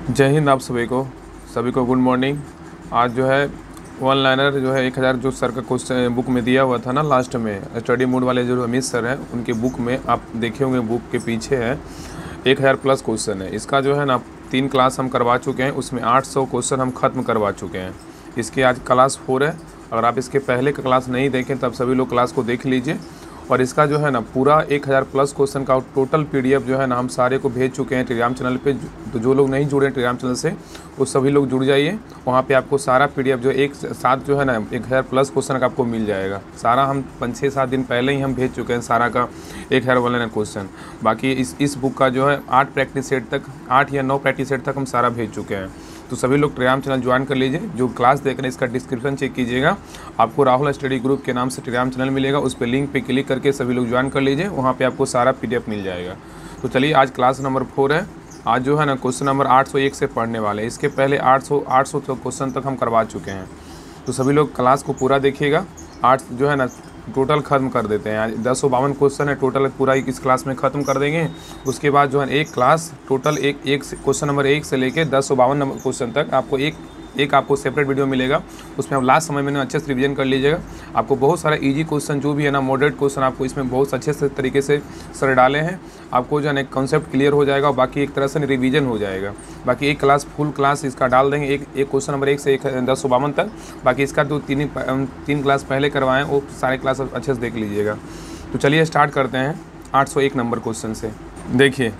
जय हिंद। आप सभी को गुड मॉर्निंग। आज जो है वन लाइनर जो है 1000 जो सर का क्वेश्चन बुक में दिया हुआ था ना, लास्ट में स्टडी मूड वाले जो अमित सर हैं उनके बुक में आप देखे होंगे, बुक के पीछे है 1000 प्लस क्वेश्चन है। इसका जो है ना 3 क्लास हम करवा चुके हैं, उसमें 800 क्वेश्चन हम ख़त्म करवा चुके हैं। इसकी आज क्लास 4 है। अगर आप इसके पहले का क्लास नहीं देखें तब सभी लोग क्लास को देख लीजिए। और इसका जो है ना पूरा 1000 प्लस क्वेश्चन का टोटल PDF जो है ना हम सारे को भेज चुके हैं टेलीग्राम चैनल पे। तो जो लोग नहीं जुड़े हैं टेलीग्राम चैनल से वो सभी लोग जुड़ जाइए। वहाँ पे आपको सारा PDF जो एक साथ जो है ना 1000 प्लस क्वेश्चन का आपको मिल जाएगा। सारा हम 5-6-7 दिन पहले ही हम भेज चुके हैं सारा का 1000 वाला क्वेश्चन। बाकी इस बुक का जो है 8 प्रैक्टिस सेट तक, 8 या 9 प्रैक्टिस सेट तक हम सारा भेज चुके हैं। तो सभी लोग टेलीग्राम चैनल ज्वाइन कर लीजिए। जो क्लास देख रहे हैं इसका डिस्क्रिप्शन चेक कीजिएगा, आपको राहुल स्टडी ग्रुप के नाम से टेलीग्राम चैनल मिलेगा। उस पर लिंक पे क्लिक करके सभी लोग ज्वाइन कर लीजिए, वहाँ पे आपको सारा PDF मिल जाएगा। तो चलिए आज क्लास नंबर 4 है। आज जो है ना क्वेश्चन नंबर 801 से पढ़ने वाले हैं। इसके पहले 800 क्वेश्चन तक हम करवा चुके हैं। तो सभी लोग क्लास को पूरा देखिएगा। 8 जो है ना टोटल ख़त्म कर देते हैं। आज 1052 क्वेश्चन है टोटल, पूरा इस क्लास में ख़त्म कर देंगे। उसके बाद जो है एक क्लास टोटल एक क्वेश्चन नंबर 1 से लेके 1052 नंबर क्वेश्चन तक आपको एक आपको सेपरेट वीडियो मिलेगा। उसमें आप लास्ट समय में अच्छे से रिवीजन कर लीजिएगा। आपको बहुत सारा इजी क्वेश्चन जो भी है ना, मॉडरेट क्वेश्चन आपको इसमें बहुत अच्छे से तरीके से सर डाले हैं। आपको जो है ना कॉन्सेप्ट क्लियर हो जाएगा और बाकी एक तरह से रिवीजन हो जाएगा। बाकी एक क्लास फुल क्लास इसका डाल देंगे, एक क्वेश्चन नंबर 1 से 1052 तक। बाकी इसका जो 3 क्लास पहले करवाएं वो सारे क्लास अच्छे से देख लीजिएगा। तो चलिए स्टार्ट करते हैं 801 नंबर क्वेश्चन से। देखिए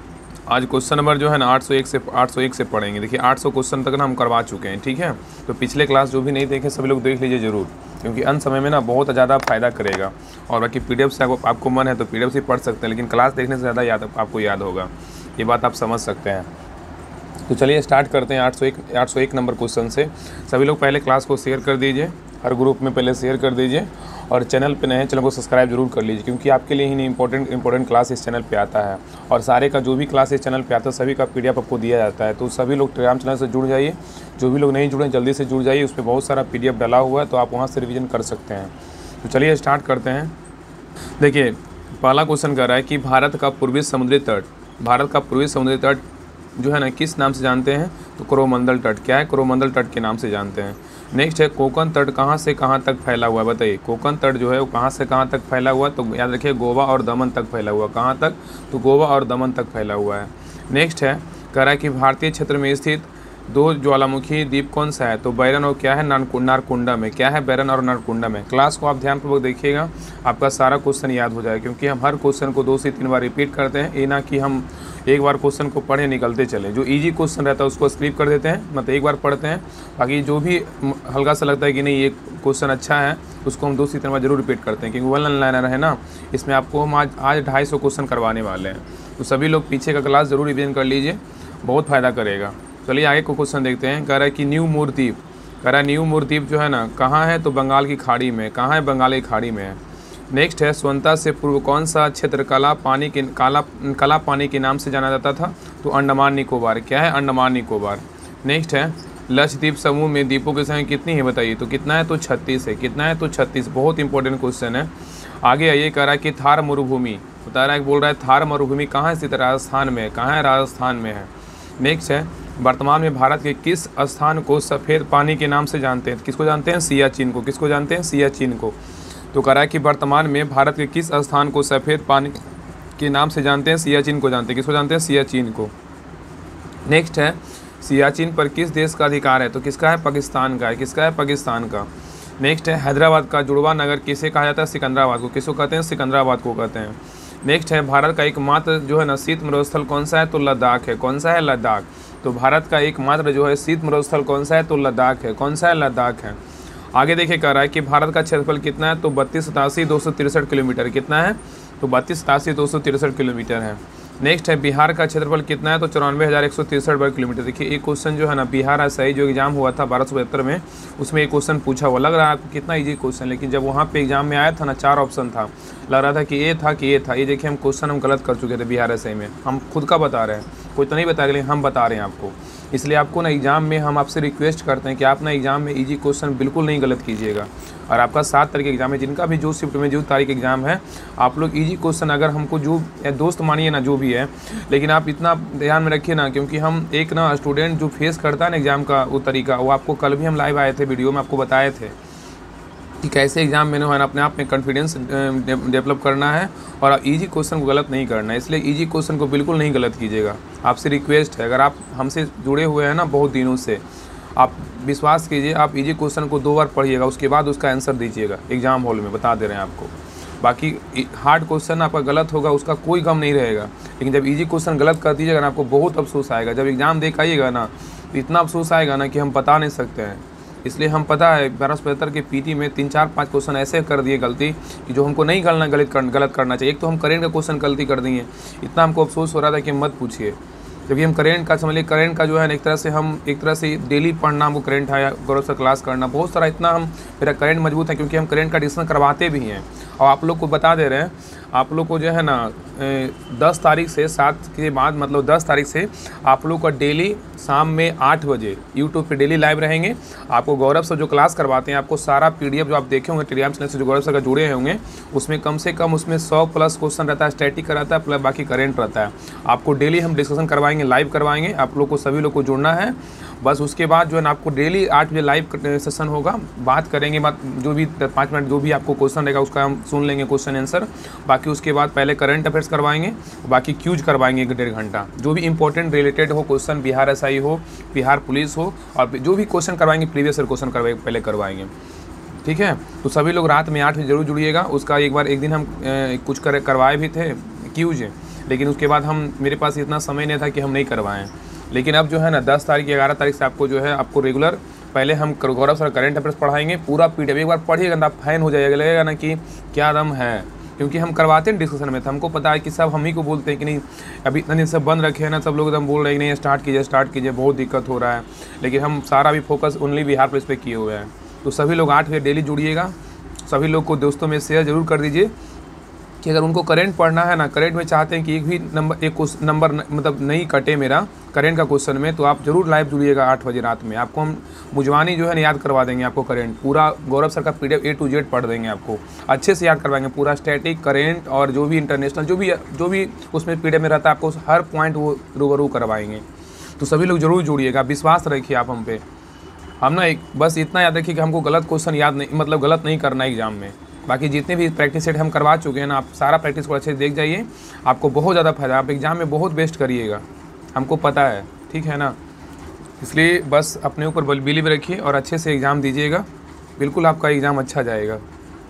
आज क्वेश्चन नंबर जो है ना 801 से पढ़ेंगे। देखिए 800 क्वेश्चन तक ना हम करवा चुके हैं, ठीक है। तो पिछले क्लास जो भी नहीं देखे सभी लोग देख लीजिए ज़रूर, क्योंकि अंत समय में ना बहुत ज़्यादा फायदा करेगा। और बाकी PDF से आपको मन है तो PDF से पढ़ सकते हैं, लेकिन क्लास देखने से ज़्यादा आपको याद होगा, ये बात आप समझ सकते हैं। तो चलिए स्टार्ट करते हैं 801 नंबर क्वेश्चन से। सभी लोग पहले क्लास को शेयर कर दीजिए, हर ग्रुप में पहले शेयर कर दीजिए। और चैनल पे नए हैं, चैनल को सब्सक्राइब जरूर कर लीजिए, क्योंकि आपके लिए ही नहीं इंपॉर्टेंट क्लास इस चैनल पे आता है। और सारे का जो भी क्लास इस चैनल पे आता है सभी का PDF आपको दिया जाता है। तो सभी लोग टेलीग्राम चैनल से जुड़ जाइए। जो भी लोग नहीं जुड़े जल्दी से जुड़ जाइए, उस पर बहुत सारा PDF डाला हुआ है, तो आप वहाँ से रिविज़न कर सकते हैं। तो चलिए स्टार्ट करते हैं। देखिए पहला क्वेश्चन कह रहा है कि भारत का पूर्वी समुद्री तट जो है ना किस नाम से जानते हैं? तो कोरोमंडल तट। क्या है? कोरोमंडल तट के नाम से जानते हैं। नेक्स्ट है कोंकण तट कहाँ से कहाँ तक फैला हुआ है? बताइए कोंकण तट जो है वो कहाँ से कहाँ तक फैला हुआ है? तो याद रखिए गोवा और दमन तक फैला हुआ। कहाँ तक? तो गोवा और दमन तक फैला हुआ है। नेक्स्ट है कह रहा है कि भारतीय क्षेत्र में स्थित 2 ज्वालामुखी द्वीप कौन सा है? तो बैरन और क्या है? नारकुंडा में। क्या है? बैरन और नारकुंडा में। क्लास को आप ध्यानपूर्वक देखिएगा, आपका सारा क्वेश्चन याद हो जाएगा, क्योंकि हम हर क्वेश्चन को 2 से 3 बार रिपीट करते हैं। ये ना कि हम एक बार क्वेश्चन को पढ़े निकलते चले। जो इजी क्वेश्चन रहता है उसको स्किप कर देते हैं, मतलब एक बार पढ़ते हैं। बाकी जो भी हल्का सा लगता है कि नहीं ये क्वेश्चन अच्छा है, उसको हम 2 से 3 बार जरूर रिपीट करते हैं, क्योंकि वन लाइनर है ना, इसमें आपको हम आज 250 क्वेश्चन करवाने वाले हैं। तो सभी लोग पीछे का क्लास जरूर रिवीजन कर लीजिए, बहुत फ़ायदा करेगा। चलिए आगे को क्वेश्चन देखते हैं। कह रहा है कि न्यू मूर द्वीप जो है ना कहाँ है? तो बंगाल की खाड़ी में। कहाँ है? बंगाल की खाड़ी में है। नेक्स्ट है स्वतंत्रता से पूर्व कौन सा क्षेत्र काला पानी के नाम से जाना जाता था? तो अंडमान निकोबार। क्या है? अंडमान निकोबार। नेक्स्ट है लक्षद्वीप समूह में द्वीपों की संख्या कितनी है? बताइए। तो कितना है? तो 36 है। कितना है? तो 36। बहुत इंपॉर्टेंट क्वेश्चन है। आगे आइए, कह रहा है कि थार मरुभूमि बता रहा है, बोल रहा है थार मरुभूमि कहाँ स्थित है? राजस्थान में। कहाँ है? राजस्थान में है। नेक्स्ट है वर्तमान में भारत के किस स्थान को सफ़ेद पानी के नाम से जानते हैं? किसको जानते हैं? सियाचिन को। किसको जानते हैं? सियाचिन को। तो कह रहा है कि वर्तमान में भारत के किस स्थान को सफ़ेद पानी के नाम से जानते हैं? सियाचिन को जानते हैं। किसको जानते हैं? सियाचिन को। नेक्स्ट है सियाचिन पर किस देश का अधिकार है? तो किसका है? पाकिस्तान का है। किसका है? पाकिस्तान का। नेक्स्ट है हैदराबाद का जुड़वा नगर किसे कहा जाता है? सिकंदराबाद को। किसको कहते हैं? सिकंदराबाद को कहते हैं। नेक्स्ट है भारत का एकमात्र जो है ना शीत मरुस्थल कौन सा है? तो लद्दाख है। कौन सा है? लद्दाख। तो भारत का एकमात्र जो है शीत मरुस्थल कौन सा है? तो लद्दाख है। कौन सा है? लद्दाख है। आगे देखिए कह रहा है कि भारत का क्षेत्रफल कितना है? तो 32,87,263 किलोमीटर। कितना है? तो 32,87,263 किलोमीटर है। नेक्स्ट है बिहार का क्षेत्रफल कितना है? तो 94,163 वर्ग किलोमीटर। देखिए एक क्वेश्चन जो है ना बिहार SI जो एग्जाम हुआ था 1272 में, उसमें एक क्वेश्चन पूछा हुआ। लग रहा है आपको कितना इजी क्वेश्चन, लेकिन जब वहाँ पे एग्जाम में आया था ना 4 ऑप्शन था, लग रहा था कि ये था कि ये था। ये देखिए हम क्वेश्चन गलत कर चुके थे बिहार SI में, हम खुद का बता रहे हैं। कोई तो नहीं बताएगा, लेकिन हम बता रहे हैं आपको। इसलिए आपको ना एग्ज़ाम में हम आपसे रिक्वेस्ट करते हैं कि आप ना एग्ज़ाम में ईजी क्वेश्चन बिल्कुल नहीं गलत कीजिएगा। और आपका 7 तारीख एग्ज़ाम है, जिनका भी जो शिफ्ट में जो तारीख एग्ज़ाम है, आप लोग ईजी क्वेश्चन अगर हमको जो दोस्त मानिए ना जो भी है, लेकिन आप इतना ध्यान में रखिए ना, क्योंकि हम एक ना स्टूडेंट जो फेस करता है ना एग्ज़ाम का वो तरीका, वो आपको कल भी हम लाइव आए थे, वीडियो में आपको बताए थे कि कैसे एग्ज़ाम में है ना अपने आप में कॉन्फिडेंस डेवलप करना है और इजी क्वेश्चन को गलत नहीं करना है। इसलिए इजी क्वेश्चन को बिल्कुल नहीं गलत कीजिएगा। आपसे रिक्वेस्ट है, अगर आप हमसे जुड़े हुए हैं ना बहुत दिनों से, आप विश्वास कीजिए, आप इजी क्वेश्चन को 2 बार पढ़िएगा, उसके बाद उसका आंसर दीजिएगा एग्ज़ाम हॉल में, बता दे रहे हैं आपको। बाकी हार्ड क्वेश्चन आपका गलत होगा उसका कोई गम नहीं रहेगा, लेकिन जब इजी क्वेश्चन गलत कर दीजिएगा ना आपको बहुत अफसोस आएगा। जब एग्ज़ाम देख आइएगा ना इतना अफसोस आएगा ना कि हम बता नहीं सकते हैं। इसलिए हम पता है 1275 के पीटी में 3, 4, 5 क्वेश्चन ऐसे कर दिए गलती कि जो हमको नहीं गलत करना चाहिए। एक तो हम करेंट का क्वेश्चन गलती कर दिए, इतना हमको अफसोस हो रहा था कि मत पूछिए। जबकि हम करेंट का समझ लीजिए, करेंट का जो है एक तरह से डेली पढ़ना, हमको करेंट है गौरव सर क्लास करना बहुत सारा, इतना हम मेरा करेंट मजबूत है क्योंकि हम करेंट का डिस्कशन करवाते भी हैं। और आप लोग को बता दे रहे हैं, आप लोग को जो है ना 10 तारीख से 7 के बाद, मतलब 10 तारीख से आप लोग का डेली शाम में 8 बजे यूट्यूब पे डेली लाइव रहेंगे। आपको गौरव सर जो क्लास करवाते हैं, आपको सारा PDF जो आप देखे होंगे टेलीग्राम चैनल से जो गौरव सर का जुड़े होंगे, उसमें कम से कम उसमें 100+ क्वेश्चन रहता है, स्टैटिक का रहता है, प्लस बाकी करेंट रहता है। आपको डेली हम डिस्कशन करवाएंगे, लाइव करवाएंगे। आप लोग को सभी लोग को जुड़ना है बस। उसके बाद जो है ना आपको डेली 8 बजे लाइव सेशन होगा, बात करेंगे, जो भी 5 मिनट जो भी आपको क्वेश्चन रहेगा उसका हम सुन लेंगे क्वेश्चन आंसर। बाकी उसके बाद पहले करंट अफेयर्स करवाएंगे, बाकी क्यूज करवाएंगे 1-1.5 घंटा, जो भी इंपॉर्टेंट रिलेटेड हो क्वेश्चन, बिहार SI हो, बिहार पुलिस हो, और जो भी क्वेश्चन करवाएंगे प्रीवियस ईयर क्वेश्चन पहले करवाएंगे। ठीक है, तो सभी लोग रात में 8 बजे जरूर जुड़िएगा। उसका एक दिन हम कुछ करवाए भी थे क्यूज, लेकिन उसके बाद मेरे पास इतना समय नहीं था कि हम नहीं करवाएं। लेकिन अब जो है ना 10 तारीख 11 तारीख से आपको जो है आपको रेगुलर पहले हम गौरव सर करंट अफेयर्स पढ़ाएंगे, पूरा PDF एक बार पढ़िएगा ना आप फैन हो जाएगा, लगेगा ना कि क्या दम है, क्योंकि हम करवाते हैं डिस्कशन में। तो हमको पता है कि सब हम ही को बोलते हैं कि नहीं, अभी इतने दिन सब बंद रखे हैं ना, सब लोग एकदम बोल रहे हैं कि नहीं स्टार्ट कीजिए बहुत दिक्कत हो रहा है, लेकिन हम सारा भी फोकस ओनली बिहार पुलिस पे किए हुए हैं। तो सभी लोग 8 बजे डेली जुड़िएगा। सभी लोग को दोस्तों में शेयर जरूर कर दीजिए कि अगर उनको करंट पढ़ना है ना, करंट में चाहते हैं कि एक नंबर मतलब नहीं कटे मेरा करंट का क्वेश्चन में, तो आप जरूर लाइव जुड़िएगा 8 बजे रात में। आपको हम मुजवानी जो है ना याद करवा देंगे, आपको करंट पूरा गौरव सर का PDF A to Z पढ़ देंगे, आपको अच्छे से याद करवाएंगे पूरा स्टैटिक करेंट और जो भी इंटरनेशनल जो भी उसमें PDF में रहता है, आपको हर पॉइंट वो रूबरू करवाएंगे। तो सभी लोग जरूर जुड़िएगा, विश्वास रखिए आप हम पे। हम ना बस इतना याद रखिए कि हमको गलत क्वेश्चन याद नहीं, मतलब गलत नहीं करना एग्जाम में। बाकी जितने भी प्रैक्टिस सेट हम करवा चुके हैं ना, आप सारा प्रैक्टिस को अच्छे से देख जाइए, आपको बहुत ज़्यादा फायदा, आप एग्जाम में बहुत बेस्ट करिएगा, हमको पता है, ठीक है ना। इसलिए बस अपने ऊपर बिलीव रखिए और अच्छे से एग्ज़ाम दीजिएगा, बिल्कुल आपका एग्ज़ाम अच्छा जाएगा।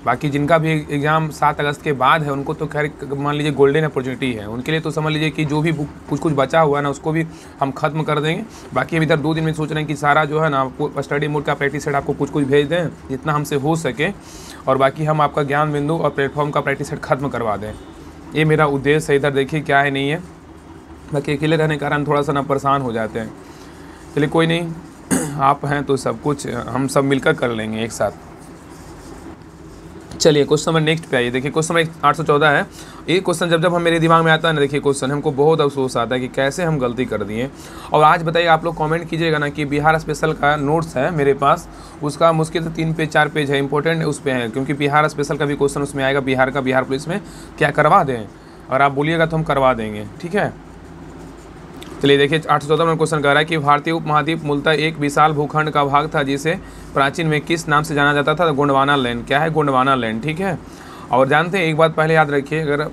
बाकी जिनका भी एग्ज़ाम 7 अगस्त के बाद है, उनको तो खैर मान लीजिए गोल्डन अपॉर्चुनिटी है, उनके लिए तो समझ लीजिए कि जो भी कुछ बचा हुआ है ना उसको भी हम ख़त्म कर देंगे। बाकी हम इधर 2 दिन में सोच रहे हैं कि सारा जो है ना आपको स्टडी मोड का प्रैक्टिस सेट आपको कुछ भेज दें जितना हमसे हो सके, और बाकी हम आपका ज्ञान बिंदु और प्लेटफॉर्म का प्रैक्टिस सेट ख़त्म करवा दें। ये मेरा उद्देश्य है। इधर देखिए क्या है नहीं है, बाकी अकेले रहने के कारण थोड़ा सा ना परेशान हो जाते हैं। चलिए कोई नहीं, आप हैं तो सब कुछ हम सब मिलकर कर लेंगे एक साथ। चलिए क्वेश्चन नंबर नेक्स्ट पे आइए। देखिए क्वेश्चन नंबर 814 है। ये क्वेश्चन जब हम मेरे दिमाग में आता है ना, देखिए क्वेश्चन हमको बहुत अफसोस आता है कि कैसे हम गलती कर दिए। और आज बताइए, आप लोग कमेंट कीजिएगा ना कि बिहार स्पेशल का नोट्स है मेरे पास, उसका मुश्किल से 3 पेज 4 पेज है, इंपॉर्टेंट उस पर है, क्योंकि बिहार स्पेशल का भी क्वेश्चन उसमें आएगा, बिहार का, बिहार पुलिस में। क्या करवा दें? और आप बोलिएगा तो हम करवा देंगे, ठीक है। चलिए देखिए 814 में क्वेश्चन कह रहा है कि भारतीय उपमहाद्वीप मूलतः एक विशाल भूखंड का भाग था जिसे प्राचीन में किस नाम से जाना जाता था? गोंडवाना लैंड। क्या है? गोंडवाना लैंड, ठीक है। और जानते हैं, एक बात पहले याद रखिए, अगर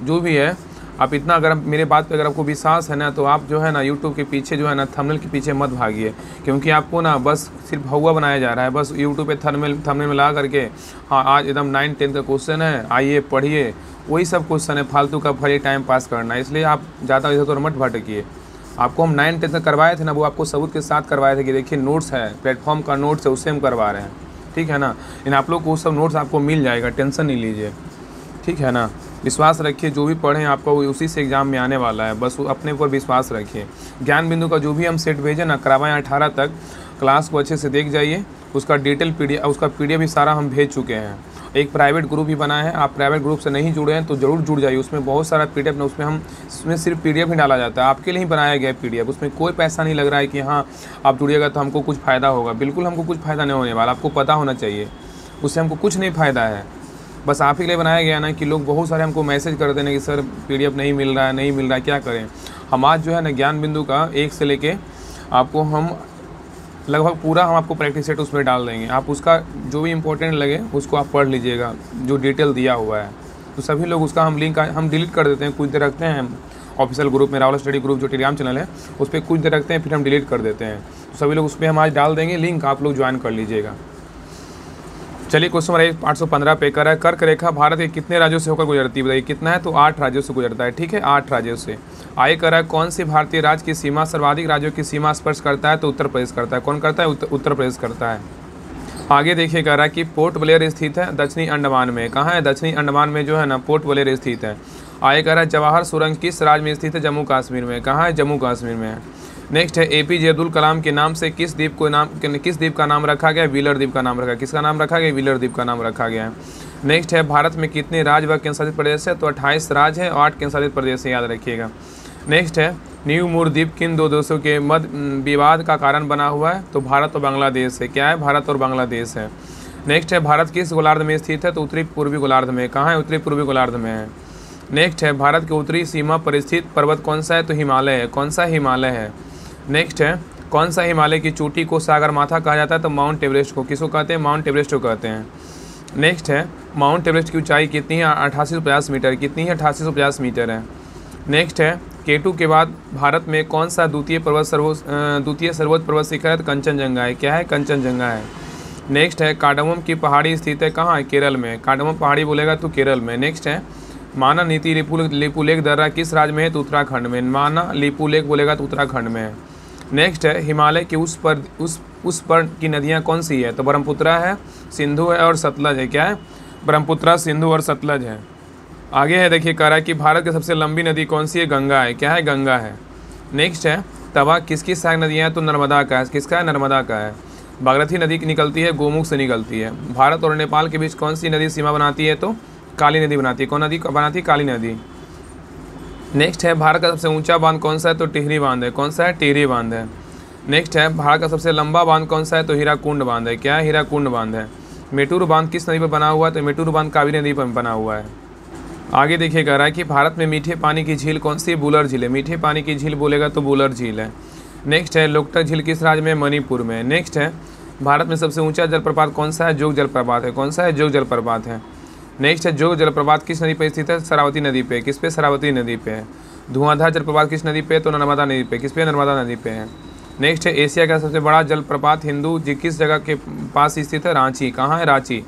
जो भी है आप इतना, अगर मेरे बात पे अगर आपको विश्वास है ना, तो आप जो है ना यूट्यूब के पीछे जो है ना थंबनेल के पीछे मत भागिए, क्योंकि आपको ना बस सिर्फ हवा बनाया जा रहा है। बस यूट्यूब पे थंबनेल में ला करके, हाँ आज एकदम 9, 10 का क्वेश्चन है, आइए पढ़िए, वही सब क्वेश्चन है, फालतू का फरी टाइम पास करना है। इसलिए आप ज़्यादा इधर तो मत भटकिए। आपको हम 9, 10 तक करवाए थे ना, वो आपको सबूत के साथ करवाए थे कि देखिए नोट्स है, प्लेटफॉर्म का नोट्स है, उससे हम करवा रहे हैं, ठीक है ना। इन आप लोग को सब नोट्स आपको मिल जाएगा, टेंशन नहीं लीजिए, ठीक है ना। विश्वास रखिए, जो भी पढ़ें आपको उसी से एग्जाम में आने वाला है, बस अपने ऊपर विश्वास रखिए। ज्ञान बिंदु का जो भी हम सेट भेजें ना, करवाएं 18 तक, क्लास को अच्छे से देख जाइए, उसका डिटेल PDF, उसका PDF भी सारा हम भेज चुके हैं। एक प्राइवेट ग्रुप भी बना है, आप प्राइवेट ग्रुप से नहीं जुड़े हैं तो ज़रूर जुड़ जाइए। उसमें बहुत सारा PDF ना, उसमें सिर्फ PDF ही डाला जाता है, आपके लिए ही बनाया गया है PDF। उसमें कोई पैसा नहीं लग रहा है कि हाँ आप जुड़िएगा तो हमको कुछ फ़ायदा होगा। बिल्कुल हमको कुछ फ़ायदा नहीं होने वाला, आपको पता होना चाहिए, उससे हमको कुछ नहीं फ़ायदा है। बस आप ही के लिए बनाया गया ना कि लोग बहुत सारे हमको मैसेज कर देने कि सर PDF नहीं मिल रहा है, नहीं मिल रहा है, क्या करें। हम आज जो है ना ज्ञान बिंदु का 1 से लेके आपको हम लगभग पूरा हम आपको प्रैक्टिस सेट उसमें डाल देंगे। आप उसका जो भी इम्पोर्टेंट लगे उसको आप पढ़ लीजिएगा, जो डिटेल दिया हुआ है। तो सभी लोग उसका हम लिंक हम डिलीट कर देते हैं, कुछ देर रखते हैं ऑफिशियल ग्रुप में, राहुल स्टडी ग्रुप जो टेलीग्राम चैनल है उस पर कुछ देर रखते हैं, फिर हम डिलीट कर देते हैं। तो सभी लोग उस पर हम आज डाल देंगे लिंक, आप लोग ज्वाइन कर लीजिएगा। चलिए क्वेश्चन नंबर 815 पे कर है, कर्क रेखा भारत के कितने राज्यों से होकर गुजरती है, बताइए कितना है। तो 8 राज्यों से गुजरता है, ठीक है, 8 राज्यों से। आगे कर है, कौन सी भारतीय राज्य की सीमा सर्वाधिक राज्यों की सीमा स्पर्श करता है, तो उत्तर प्रदेश करता है। कौन करता है, उत्तर प्रदेश करता है। आगे देखिए कह रहा है कि पोर्ट ब्लेयर स्थित है दक्षिणी अंडमान में। कहाँ है, दक्षिणी अंडमान में जो है ना पोर्ट ब्लेयर स्थित है। आगे कह रहा है जवाहर सुरंग किस राज्य में स्थित है, जम्मू कश्मीर में। कहाँ है, जम्मू कश्मीर में है। नेक्स्ट है APJ अब्दुल कलाम के नाम से किस द्वीप का नाम रखा गया, व्हीलर द्वीप का नाम रखा। किसका नाम रखा गया, व्हीलर द्वीप का नाम रखा गया है। नेक्स्ट है भारत में कितने राज्य व केंद्रशासित प्रदेश है, तो 28 राज्य है और 8 केंद्रशासित प्रदेश है, याद रखिएगा। नेक्स्ट है न्यू मूर द्वीप किन 2 देशों के मध्य विवाद का कारण बना हुआ है, तो भारत और बांग्लादेश है। क्या है, भारत और बांग्लादेश है। नेक्स्ट है भारत किस गोलार्ध में स्थित है, तो उत्तरी पूर्वी गोलार्ध में। कहाँ है, उत्तरी पूर्वी गोलार्ध में है। नेक्स्ट है भारत के उत्तरी सीमा पर स्थित पर्वत कौन सा है, तो हिमालय है। कौन सा, हिमालय है। नेक्स्ट है कौन सा हिमालय की चोटी को सागरमाथा कहा जाता है, तो माउंट एवरेस्ट को। किसको कहते हैं, माउंट एवरेस्ट को कहते हैं। नेक्स्ट है माउंट एवरेस्ट की ऊंचाई कितनी है, 8850 मीटर। कितनी है, 8850 मीटर है। नेक्स्ट है K2 के बाद भारत में कौन सा द्वितीय सर्वोच्च पर्वत शिखर है, तो कंचनजंगा है। क्या है, कंचनजंगा है। नेक्स्ट है कार्डमम की पहाड़ी स्थित है कहाँ है, केरल में। कार्डमम पहाड़ी बोलेगा तो केरल में। नेक्स्ट है माना नीति लिपुलेख दर्रा किस राज्य में है, तो उत्तराखंड में। माना लिपुलेख बोलेगा तो उत्तराखंड में है। नेक्स्ट है हिमालय के उस पर की नदियाँ कौन सी है, तो ब्रह्मपुत्रा है, सिंधु है और सतलज है। क्या है, ब्रह्मपुत्रा, सिंधु और सतलज है। आगे है देखिए कह रहा है कि भारत की सबसे लंबी नदी कौन सी है, गंगा है। क्या है, गंगा है। नेक्स्ट है तवा किसकी सहायक नदियाँ हैं, तो नर्मदा का है। किसका है, नर्मदा का है। भागीरथी नदी निकलती है, गोमुख से निकलती है। भारत और नेपाल के बीच कौन सी नदी सीमा बनाती है, तो काली नदी बनाती है। कौन नदी बनाती है, काली नदी। नेक्स्ट है भारत का सबसे ऊंचा बांध कौन सा है, तो टिहरी बांध है। कौन सा है, टिहरी बांध है। नेक्स्ट है भारत का सबसे लंबा बांध कौन सा है, तो हीराकुंड बांध है। क्या है, हीराकुंड बांध है। मेटूर बांध किस नदी पर बना हुआ है, तो मेटूर बांध कावेरी नदी पर बना हुआ है। आगे देखिए कह रहा है कि भारत में मीठे पानी की झील कौन सी है, बुलर झील है। मीठे पानी की झील बोलेगा तो बुलर झील है। नेक्स्ट है लोकटक झील किस राज्य में, मणिपुर में। नेक्स्ट है भारत में सबसे ऊंचा जलप्रपात कौन सा है, जोग जलप्रपात है। कौन सा है, जोग जलप्रपात है। नेक्स्ट है जोग जलप्रपात किस नदी पर स्थित है, शरावती नदी पे। किस पे, शरावती नदी पे है। धुआंधार जलप्रपात किस नदी पे, तो नर्मदा नदी पे। किस पे, नर्मदा नदी पे है। नेक्स्ट है एशिया का सबसे बड़ा जलप्रपात हिंदू जी किस जगह के पास स्थित है, रांची। कहाँ है, रांची।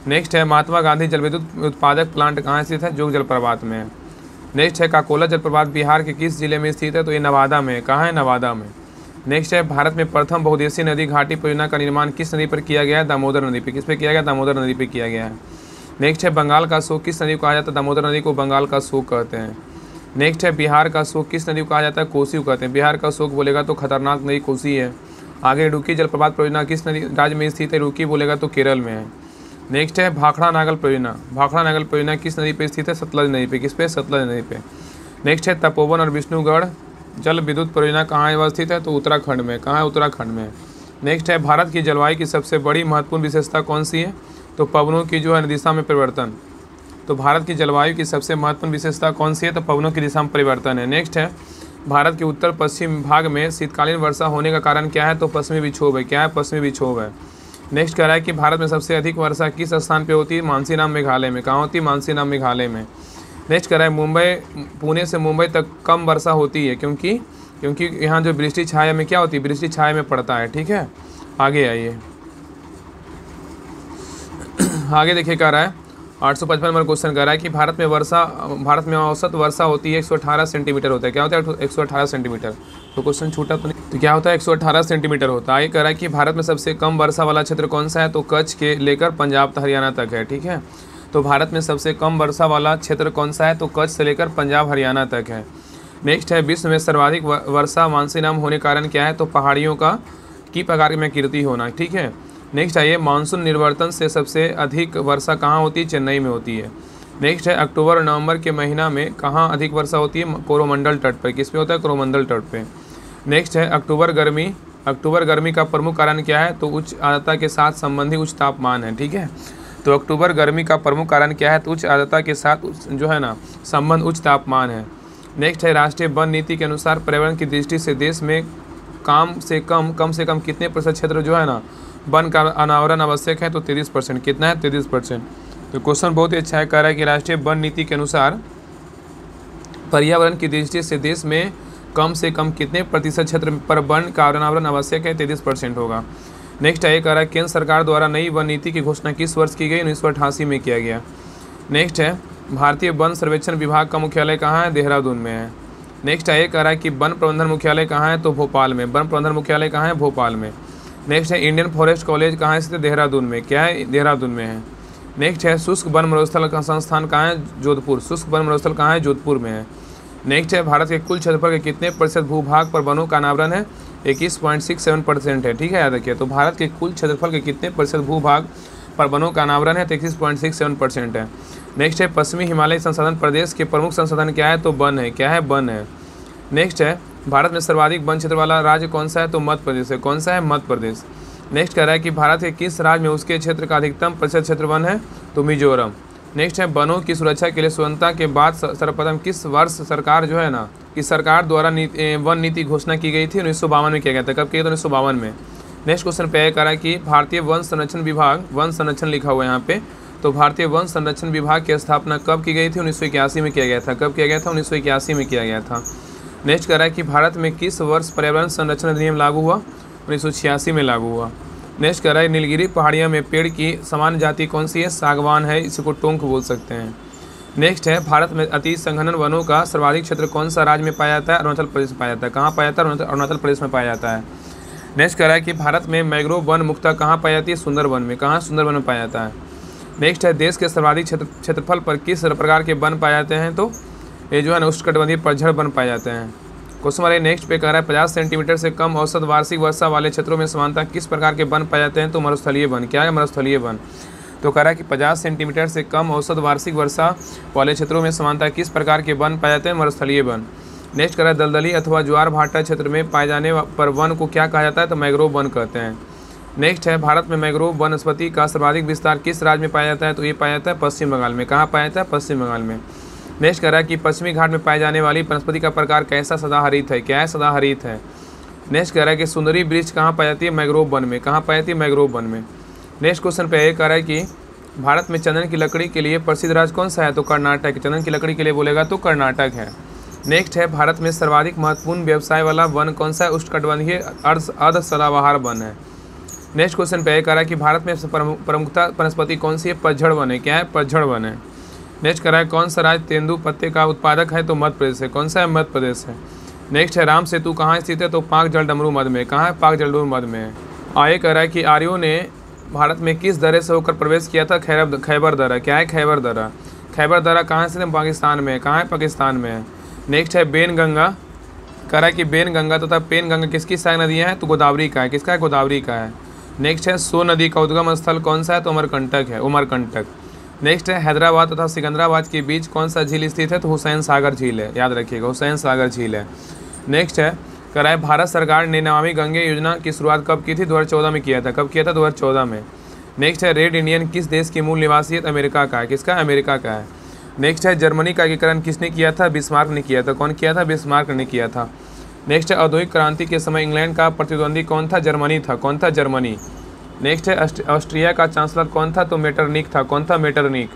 नेक्स्ट है महात्मा गांधी जल विद्युत उत्पादक प्लांट कहाँ स्थित है, जोग जलप्रपात में। नेक्स्ट है काकोला जलप्रपात बिहार के किस जिले में स्थित है, तो ये नवादा में। कहाँ है, नवादा में। नेक्स्ट है भारत में प्रथम बहुउद्देशीय नदी घाटी परियोजना का निर्माण किस नदी पर किया गया है, दामोदर नदी पे। किस पे किया गया, दामोदर नदी पे किया गया है। नेक्स्ट है बंगाल का शोक किस नदी को कहा जाता है, दामोदर नदी को बंगाल का शोक कहते हैं। नेक्स्ट है बिहार का शोक किस नदी को कहा जाता है, कोसी को कहते हैं। बिहार का शोक बोलेगा तो खतरनाक नदी कोसी है। आगे रुकी जलप्रपात परियोजना किस नदी राज्य में स्थित है, रुकी बोलेगा तो केरल में है। नेक्स्ट है भाखड़ा नागल परियोजना। भाखड़ा नागल परियोजना किस नदी पे स्थित है, सतलज नदी पे। किस पे, सतलज नदी पे। नेक्स्ट है तपोवन और विष्णुगढ़ जल विद्युत परियोजना कहाँ अवस्थित है, तो उत्तराखंड में। कहाँ है, उत्तराखंड में। नेक्स्ट है भारत की जलवायु की सबसे बड़ी महत्वपूर्ण विशेषता कौन सी है, तो पवनों की जो है दिशा में परिवर्तन। तो भारत की जलवायु की सबसे महत्वपूर्ण विशेषता कौन सी है, तो पवनों की दिशा में परिवर्तन है। नेक्स्ट है भारत के उत्तर पश्चिम भाग में शीतकालीन वर्षा होने का कारण क्या है, तो पश्चिमी विक्षोभ है। क्या है, पश्चिमी विक्षोभ है। नेक्स्ट कह रहा है कि भारत में सबसे अधिक वर्षा किस स्थान पे होती है, मानसीनाम मेघालय में। कहाँ होती है, मानसीनाम मेघालय में। नेक्स्ट कह रहा है पुणे से मुंबई तक कम वर्षा होती है क्योंकि यहाँ जो वृष्टि छाया में क्या होती है, वृष्टि छाया में पड़ता है। ठीक है, आगे आइए। आगे देखिए कह रहा है 855 नंबर क्वेश्चन कर रहा है कि भारत में औसत वर्षा होती है 118 सेंटीमीटर होता है। क्या होता है, 118 सेंटीमीटर। तो क्वेश्चन छूटा तो नहीं, तो क्या होता है, 118 सेंटीमीटर होता है। ये कह रहा है कि भारत में सबसे कम वर्षा वाला क्षेत्र कौन सा है, तो कच्छ के लेकर पंजाब हरियाणा तक है। ठीक है, तो भारत में सबसे कम वर्षा वाला क्षेत्र कौन सा है, तो कच्छ से लेकर पंजाब हरियाणा तक है। नेक्स्ट है विश्व में सर्वाधिक वर्षा मानसीनाम होने कारण क्या है, तो पहाड़ियों की प्रकार में कीर्ति होना। ठीक है, नेक्स्ट आइए, मानसून निर्वर्तन से सबसे अधिक वर्षा कहाँ होती है? चेन्नई में होती है। नेक्स्ट है, अक्टूबर और नवंबर के महीना में कहाँ अधिक वर्षा होती है? कोरोमंडल तट पर। किस पे होता है? कोरोमंडल तट पे। नेक्स्ट है, अक्टूबर गर्मी का प्रमुख कारण क्या है? तो उच्च आर्द्रता के साथ संबंधी उच्च तापमान है। ठीक है, तो अक्टूबर गर्मी का प्रमुख कारण क्या है? तो उच्च आर्द्रता के साथ जो है ना संबंध उच्च तापमान है। नेक्स्ट है, राष्ट्रीय वन नीति के अनुसार पर्यावरण की दृष्टि से देश में कम से कम कितने प्रतिशत क्षेत्र जो है ना वन का अनावरण आवश्यक है? तो 33%। कितना है? 33%। तो क्वेश्चन बहुत ही अच्छा है, कह रहा है कि राष्ट्रीय वन नीति के अनुसार पर्यावरण की दृष्टि से देश में कम से कम कितने प्रतिशत क्षेत्र पर वन का अनावरण आवश्यक है? 33% होगा। नेक्स्ट है, कह रहा है केंद्र सरकार द्वारा नई वन नीति की घोषणा किस वर्ष की गई? 1988 में किया गया। नेक्स्ट है, भारतीय वन सर्वेक्षण विभाग का मुख्यालय कहाँ है? देहरादून में है। नेक्स्ट है, कह रहा है कि वन प्रबंधन मुख्यालय कहाँ है? तो भोपाल में। वन प्रबंधन मुख्यालय कहाँ है? भोपाल में। नेक्स्ट है, इंडियन फॉरेस्ट कॉलेज कहाँ स्थित है? देहरादून में। क्या है? देहरादून में है। नेक्स्ट है, शुष्क वन मरुस्थल का संस्थान कहाँ है? जोधपुर। शुष्क वन मरुस्थल कहाँ है? जोधपुर में है। नेक्स्ट है, भारत के कुल क्षेत्रफल के कितने प्रतिशत भूभाग पर वनों का अनावरण है? 21.67% है। ठीक है, याद रखिए। तो भारत के कुल क्षेत्रफल के कितने प्रतिशत भूभाग पर वनों का अनावरण है? तो 21.67% है। नेक्स्ट है, पश्चिमी हिमालय संसाधन प्रदेश के प्रमुख संसाधन क्या है? तो वन है। क्या है? वन है। नेक्स्ट है, भारत में सर्वाधिक वन क्षेत्र वाला राज्य कौन सा है? तो मध्य प्रदेश है। कौन सा है? मध्य प्रदेश। नेक्स्ट कह रहा है कि भारत के किस राज्य में उसके क्षेत्र का अधिकतम प्रतिशत क्षेत्र वन है? तो मिजोरम। नेक्स्ट है, वनों की सुरक्षा के लिए स्वतंत्रता के बाद सर्वप्रथम किस वर्ष सरकार जो है ना कि सरकार द्वारा वन नीति घोषणा की गई थी? 1952 में किया गया था। कब किया था? 1952 में। नेक्स्ट क्वेश्चन पे है, कह रहा है कि भारतीय वन संरक्षण विभाग, वन संरक्षण लिखा हुआ है यहाँ पे, तो भारतीय वन संरक्षण विभाग की स्थापना कब की गई थी? 1981 में किया गया था। कब किया गया था? 1981 में किया गया था। नेक्स्ट कह रहा है कि भारत में किस वर्ष पर्यावरण संरक्षण अधिनियम लागू हुआ? 1986 में लागू हुआ। नेक्स्ट कह रहा है, नीलगिरी पहाड़ियों में पेड़ की सामान्य जाति कौन सी है? सागवान है। इसको टोंक बोल सकते हैं। नेक्स्ट है, भारत में अति संघनन वनों का सर्वाधिक क्षेत्र कौन सा राज्य में पाया जाता है? अरुणाचल प्रदेश में पाया जाता है। कहाँ पाया जाता है? अरुणाचल प्रदेश में पाया जाता है। नेक्स्ट कह रहा है कि भारत में मैंग्रोव वन मुख्यतः कहाँ पाई जाती है? सुंदरवन में। कहाँ? सुंदरवन में पाया जाता है। नेक्स्ट है, देश के सर्वाधिक क्षेत्रफल पर किस प्रकार के वन पाए जाते हैं? तो ये जो है ना उष्णकटिबंधीय पतझड़ वन पाए जाते हैं। क्वेश्चन हमारे नेक्स्ट पे कह रहा है, 50 सेंटीमीटर से कम औसत वार्षिक वर्षा वाले क्षेत्रों में समानता किस प्रकार के वन पाए जाते हैं? तो मरुस्थलीय वन। क्या है? मरुस्थलीय वन। तो कह रहा है कि 50 सेंटीमीटर से कम औसत वार्षिक वर्षा वाले क्षेत्रों में समानता किस प्रकार के वन पाए जाते हैं? मरुस्थलीय वन। नेक्स्ट कह रहा है, दलदली अथवा ज्वार भाटा क्षेत्र में पाए जाने पर वन को क्या कहा जाता है? तो मैंग्रोव वन कहते हैं। नेक्स्ट है, भारत में मैंग्रोव वनस्पति का सर्वाधिक विस्तार किस राज्य में पाया जाता है? तो ये पाया जाता है पश्चिम बंगाल में। कहाँ पाया जाता है? पश्चिम बंगाल में। नेक्स्ट कह रहा है कि पश्चिमी घाट में पाए जाने वाली वनस्पति का प्रकार कैसा? सदाहरित है। क्या है? सदाहरित है। नेक्स्ट कह रहा है कि सुंदरी वृक्ष कहाँ पाई जाती है? मैंग्रोव वन में। कहाँ पाई जाती है? मैंग्रोव वन में। नेक्स्ट क्वेश्चन पे ये कह रहा है कि भारत में चंदन की लकड़ी के लिए प्रसिद्ध राज्य कौन सा है? तो कर्नाटक। चंदन की लकड़ी के लिए बोलेगा तो कर्नाटक है। नेक्स्ट है, भारत में सर्वाधिक महत्वपूर्ण व्यवसाय वाला वन कौन सा है? उष्णकटिबंधीय अर्ध सदाबहार वन है। नेक्स्ट क्वेश्चन पे कह रहा है कि भारत में प्रमुखता वनस्पति कौन सी है? पतझड़ वन है। क्या है? पतझड़ वन है। नेक्स्ट कह रहा है, कौन सा राज्य तेंदू पत्ते का उत्पादक है? तो मध्य प्रदेश है। कौन सा है? मध्य प्रदेश है। नेक्स्ट है, राम सेतु कहाँ स्थित है? तो पाक जलडमरू मध्य में। कहाँ है? पाक जलडमरू मध्य में है। आगे कह रहा है कि आर्यों ने भारत में किस दर्रे से होकर प्रवेश किया था? खैबर दर्रा। क्या है? खैबर दर्रा। खैबर दर्रा कहाँ स्थित है? पाकिस्तान में। कहाँ है? पाकिस्तान में है। नेक्स्ट है, बेन गंगा। कह रहा है कि बेन गंगा तथा पेन गंगा किसकी सहायक नदियाँ हैं? तो गोदावरी का है। किसका है? गोदावरी का है। नेक्स्ट है, सो नदी का उद्गम स्थल कौन सा है? तो अमरकंटक है। उमरकंटक। नेक्स्ट है, हैदराबाद तथा सिकंदराबाद के बीच कौन सा झील स्थित है? तो हुसैन सागर झील है। याद रखिएगा, हुसैन सागर झील है। नेक्स्ट है, कह रहा है भारत सरकार ने नमामि गंगे योजना की शुरुआत कब की थी? 2014 में किया था। कब किया था? 2014 में। नेक्स्ट है, रेड इंडियन किस देश की मूल निवासी है? अमेरिका का है। किसका? अमेरिका का है। नेक्स्ट है, जर्मनी का एकीकरण किसने किया था? बिस्मार्क ने किया था। कौन किया था? बिस्मार्क ने किया था। नेक्स्ट है, औद्योगिक क्रांति के समय इंग्लैंड का प्रतिद्वंदी कौन था? जर्मनी था। कौन था? जर्मनी। नेक्स्ट है, ऑस्ट्रिया का चांसलर कौन था? तो मेटरनिक था। कौन था? मेटरनिक।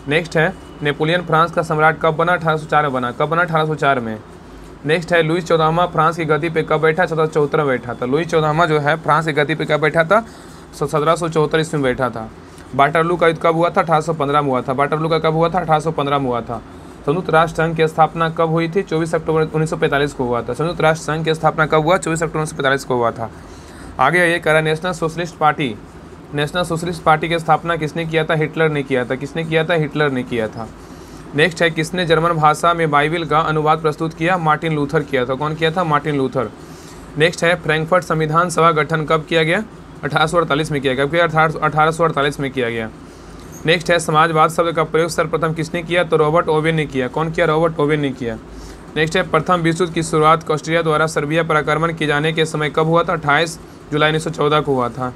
नेक्स्ट है, नेपोलियन फ्रांस का सम्राट कब बना? 1804 में बना। कब बना? 1804 में। नेक्स्ट है, लुईस 14वां फ्रांस की गद्दी पे कब बैठा? 1774 में बैठा था। लुईस 14वां जो है फ्रांस की गद्दी पे कब बैठा था? 1774 ईस्वी में बैठा था। वाटरलू का युद्ध कब हुआ था? 1815 में हुआ था। वाटरलू का कब हुआ था? 1815 में हुआ था। संयुक्त राष्ट्र संघ की स्थापना कब हुई थी? 24 अक्टूबर 1945 को हुआ था। संयुक्त राष्ट्र संघ की स्थापना कब हुआ? 24 अक्टूबर 1945 को हुआ था। आगे ये कह रहा, नेशनल सोशलिस्ट पार्टी की स्थापना किसने किया था? हिटलर ने किया था। किसने किया था? हिटलर ने किया था। नेक्स्ट है, किसने जर्मन भाषा में बाइबिल का अनुवाद प्रस्तुत किया? मार्टिन लूथर किया था। कौन किया था? Martin Luther. नेक्स्ट है, फ्रैंकफर्ट संविधान सभा गठन कब किया गया? 1848 में किया गया, क्योंकि 1848 में किया गया। नेक्स्ट है समाजवाद शब्द का प्रयोग सर्वप्रथम किसने किया? तो रॉबर्ट ओवेन ने किया। कौन किया? रॉबर्ट ओवेन ने किया। नेक्स्ट है प्रथम विश्व युद्ध की शुरुआत ऑस्ट्रिया द्वारा सर्बिया पर आक्रमण किए जाने के समय कब हुआ था? 28 जुलाई 1914 को हुआ था।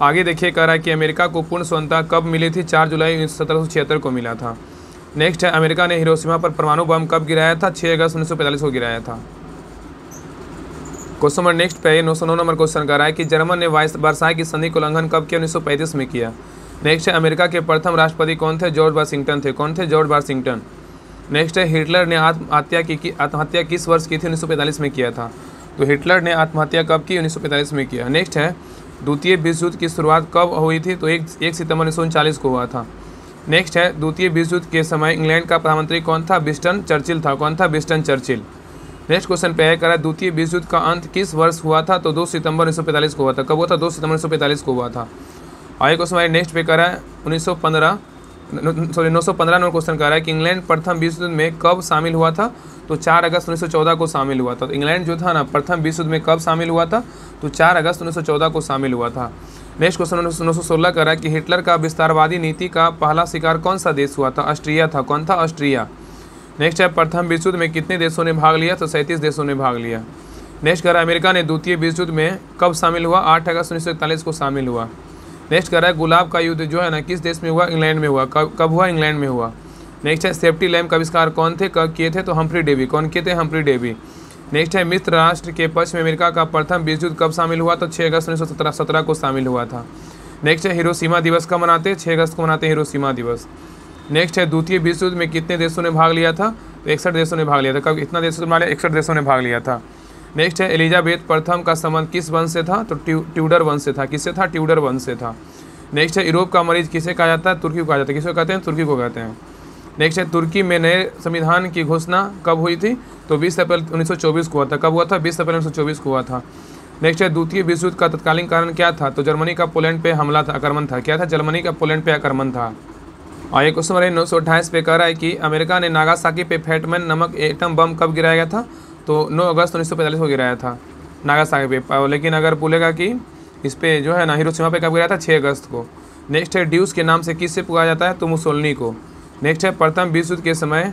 आगे देखिए कह रहा है कि अमेरिका को पूर्ण स्वतंत्रता कब मिली थी? 4 जुलाई 1776 को मिला था। नेक्स्ट है अमेरिका ने हिरोशिमा पर परमाणु बम कब गिराया था? 6 अगस्त 1945 को गिराया था। क्वेश्चन नंबर नेक्स्ट पे 909 नंबर क्वेश्चन कर रहा है कि जर्मन ने वर्साई की संधि का उल्लंघन कब किया? 1935 में किया। नेक्स्ट है अमेरिका के प्रथम राष्ट्रपति कौन थे? जॉर्ज वाशिंगटन थे। कौन थे? George Washington. नेक्स्ट है हिटलर ने आत्महत्या किस वर्ष की थी? 1945 में किया था। तो हिटलर ने आत्महत्या कब की? 1945 में किया। नेक्स्ट है द्वितीय विश्व युद्ध की शुरुआत कब हुई थी? तो 1 सितंबर 1939 को हुआ था। नेक्स्ट है द्वितीय विश्व युद्ध के समय इंग्लैंड का प्रधानमंत्री कौन था? विंस्टन चर्चिल था। कौन था? Winston Churchill. नेक्स्ट क्वेश्चन पे है करा द्वितीय विश्व युद्ध का अंत किस वर्ष हुआ था? तो 2 सितंबर 1945 को हुआ था। कब हुआ था? 2 सितंबर 1945 को हुआ था। आगे क्वेश्चन हमारे नेक्स्ट पे करा है 915 नंबर क्वेश्चन कर रहा है कि इंग्लैंड प्रथम विश्व युद्ध में कब शामिल हुआ था? तो 4 अगस्त 1914 को शामिल हुआ था। तो इंग्लैंड जो था ना प्रथम विश्व युद्ध में कब शामिल हुआ था? तो 4 अगस्त 1914 को शामिल हुआ था। नेक्स्ट क्वेश्चन 916 कर रहा है कि हिटलर का विस्तारवादी नीति का पहला शिकार कौन सा देश हुआ था? ऑस्ट्रिया था। कौन था? ऑस्ट्रिया। नेक्स्ट है प्रथम विश्व युद्ध में कितने देशों ने भाग लिया? तो 37 देशों ने भाग लिया। नेक्स्ट कर रहा है अमेरिका ने द्वितीय विश्व युद्ध में कब शामिल हुआ? 8 अगस्त 1941 को शामिल हुआ। नेक्स्ट कर रहा है गुलाब का युद्ध जो है ना किस देश में हुआ? इंग्लैंड में हुआ। कब हुआ? इंग्लैंड में हुआ। नेक्स्ट है सेफ्टी लैम्प का आविष्कार कौन थे? कब किए थे? तो हम्फ्री डेवी। कौन किए थे? Humphry Davy. नेक्स्ट है मित्र राष्ट्र के पक्ष में अमेरिका का प्रथम विश्व युद्ध कब शामिल हुआ? तो 6 अगस्त 1917 को शामिल हुआ था। नेक्स्ट है हिरोशिमा दिवस कब मनाते हैं? 6 अगस्त को मनाते हैं हिरोशिमा दिवस। नेक्स्ट है द्वितीय विश्व युद्ध में कितने देशों ने भाग लिया था? तो 61 देशों ने भाग लिया था। कब? इतना देशों ने भाग लिया? 61 देशों ने भाग लिया था। नेक्स्ट है एलिजाबेथ प्रथम का संबंध किस वंश से था? तो ट्यूडर वंश से था। किससे था? ट्यूडर वंश से था। नेक्स्ट है यूरोप का मरीज किसे कहा जाता है? तुर्की को कहा जाता है। किसको कहते हैं? तुर्की को कहते हैं। नेक्स्ट है तुर्की में नए संविधान की घोषणा कब हुई थी? तो 20 अप्रैल 1924 को हुआ था। कब हुआ था? 20 अप्रैल 1924 को हुआ था। नेक्स्ट है द्वितीय विश्व युद्ध का तत्कालीन कारण क्या था? तो जर्मनी का पोलैंड पे हमला था, आक्रमण था। क्या था? जर्मनी का पोलैंड पे आक्रमण था। और एक क्वेश्चन नंबर 928 पे कह रहा है कि अमेरिका ने नागासाकी पे फैटमैन नामक एटम बम कब गिराया गया था? तो 9 अगस्त 1945 को गिराया था नागासाकी पे। लेकिन अगर बोलेगा कि इस पे जो है ना हिरोशिमा पे कब गिराया था? 6 अगस्त को। नेक्स्ट है ड्यूस के नाम से किससे पुकारा जाता है? तो मुसोलिनी को। नेक्स्ट है प्रथम विश्व युद्ध के समय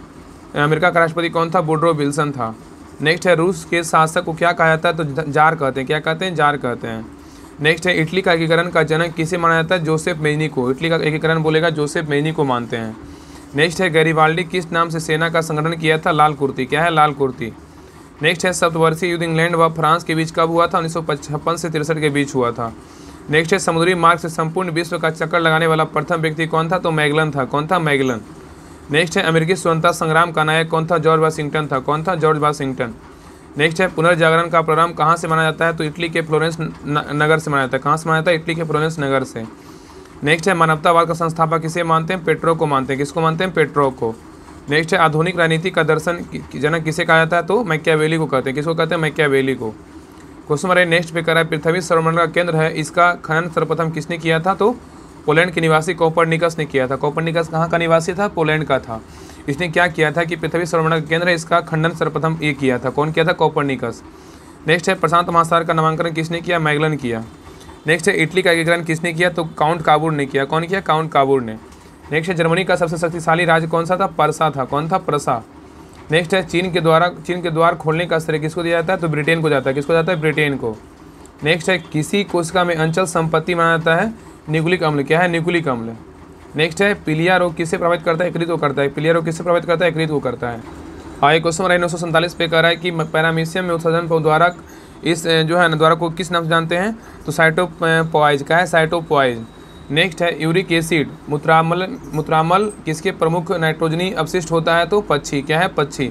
अमेरिका का राष्ट्रपति कौन था? वुडरो विल्सन था। नेक्स्ट है रूस के शासक को क्या कहा जाता है? तो जार कहते हैं। क्या कहते हैं? जार कहते हैं। नेक्स्ट है इटली का एकीकरण का जनक किसे माना जाता है? जोसेफ मेजनी को। इटली का एकीकरण बोलेगा जोसेफ मेजनी को मानते हैं। नेक्स्ट है गैरिबाल्डी किस नाम से सेना का संगठन किया था? लाल कुर्ती। क्या है? लाल कुर्ती। नेक्स्ट है सप्तवर्षीय युद्ध इंग्लैंड व फ्रांस के बीच कब हुआ था? 1956 से 63 के बीच हुआ था। नेक्स्ट है समुद्री मार्ग से संपूर्ण विश्व का चक्कर लगाने वाला प्रथम व्यक्ति कौन था? तो मैगलन था। कौन था? मैगलन। नेक्स्ट है अमेरिकी स्वतंत्रता संग्राम का नायक कौन था? जॉर्ज वाशिंगटन था। कौन था? George Washington. नेक्स्ट है पुनर्जागरण का प्रारंभ कहाँ से माना जाता है? तो इटली के फ्लोरेंस नगर से माना जाता है। कहाँ से माना जाता है? इटली के फ्लोरेंस नगर से। नेक्स्ट है मानवतावाद का संस्थापक किसे मानते हैं? पेट्रो को मानते हैं। किसको मानते हैं? पेट्रो को। नेक्स्ट है आधुनिक राजनीति का दर्शन जनक किसे कहा जाता है? तो मैकियावेली को कहते हैं। किसको कहते हैं? मैकियावेली को। क्वेश्चन हमारे नेक्स्ट पे करा है पृथ्वी सौरमंडल का केंद्र है, इसका खनन सर्वप्रथम किसने किया था? तो पोलैंड के निवासी कोपरनिकस ने किया था। कोपरनिकस कहाँ का निवासी था? पोलैंड का था। इसने क्या किया था कि पृथ्वी सौरमंडल का केंद्र है, इसका खंडन सर्वप्रथम ये किया था। कौन किया था? कोपरनिकस। नेक्स्ट है प्रशांत महासागर का नामांकन किसने किया? मैगलन किया। नेक्स्ट है इटली का एकीकरण किसने किया? तो काउंट काबूर ने किया। कौन किया? काउंट काबूर ने। नेक्स्ट है जर्मनी का सबसे शक्तिशाली राज्य कौन सा था? परसा था। कौन था? परसा। नेक्स्ट है चीन के द्वार खोलने का श्रेय किसको दिया जाता है? तो ब्रिटेन को जाता है। किसको जाता है? ब्रिटेन को। नेक्स्ट है किसी कोशिका में अंचल संपत्ति माना जाता है? न्यूक्लिक अम्ल। क्या है? न्यूक्लिक अम्ल। नेक्स्ट है पीलिया रोग किससे प्रभावित करता है? यकृत को करता है। पीलिया रोग किससे प्रभावित करता है? यकृत को करता है। आगे क्वेश्चन 947 पे कह रहा है कि पैरामीशियम में उत्सर्जन द्वारा इस जो है ना द्वारा को किस नाम से जानते हैं? तो साइटोपॉइज। क्या है? साइटोपॉइज। नेक्स्ट है यूरिक एसिड मूत्रामल किसके प्रमुख नाइट्रोजनी अपशिष्ट होता है? तो पक्षी। क्या है? पक्षी।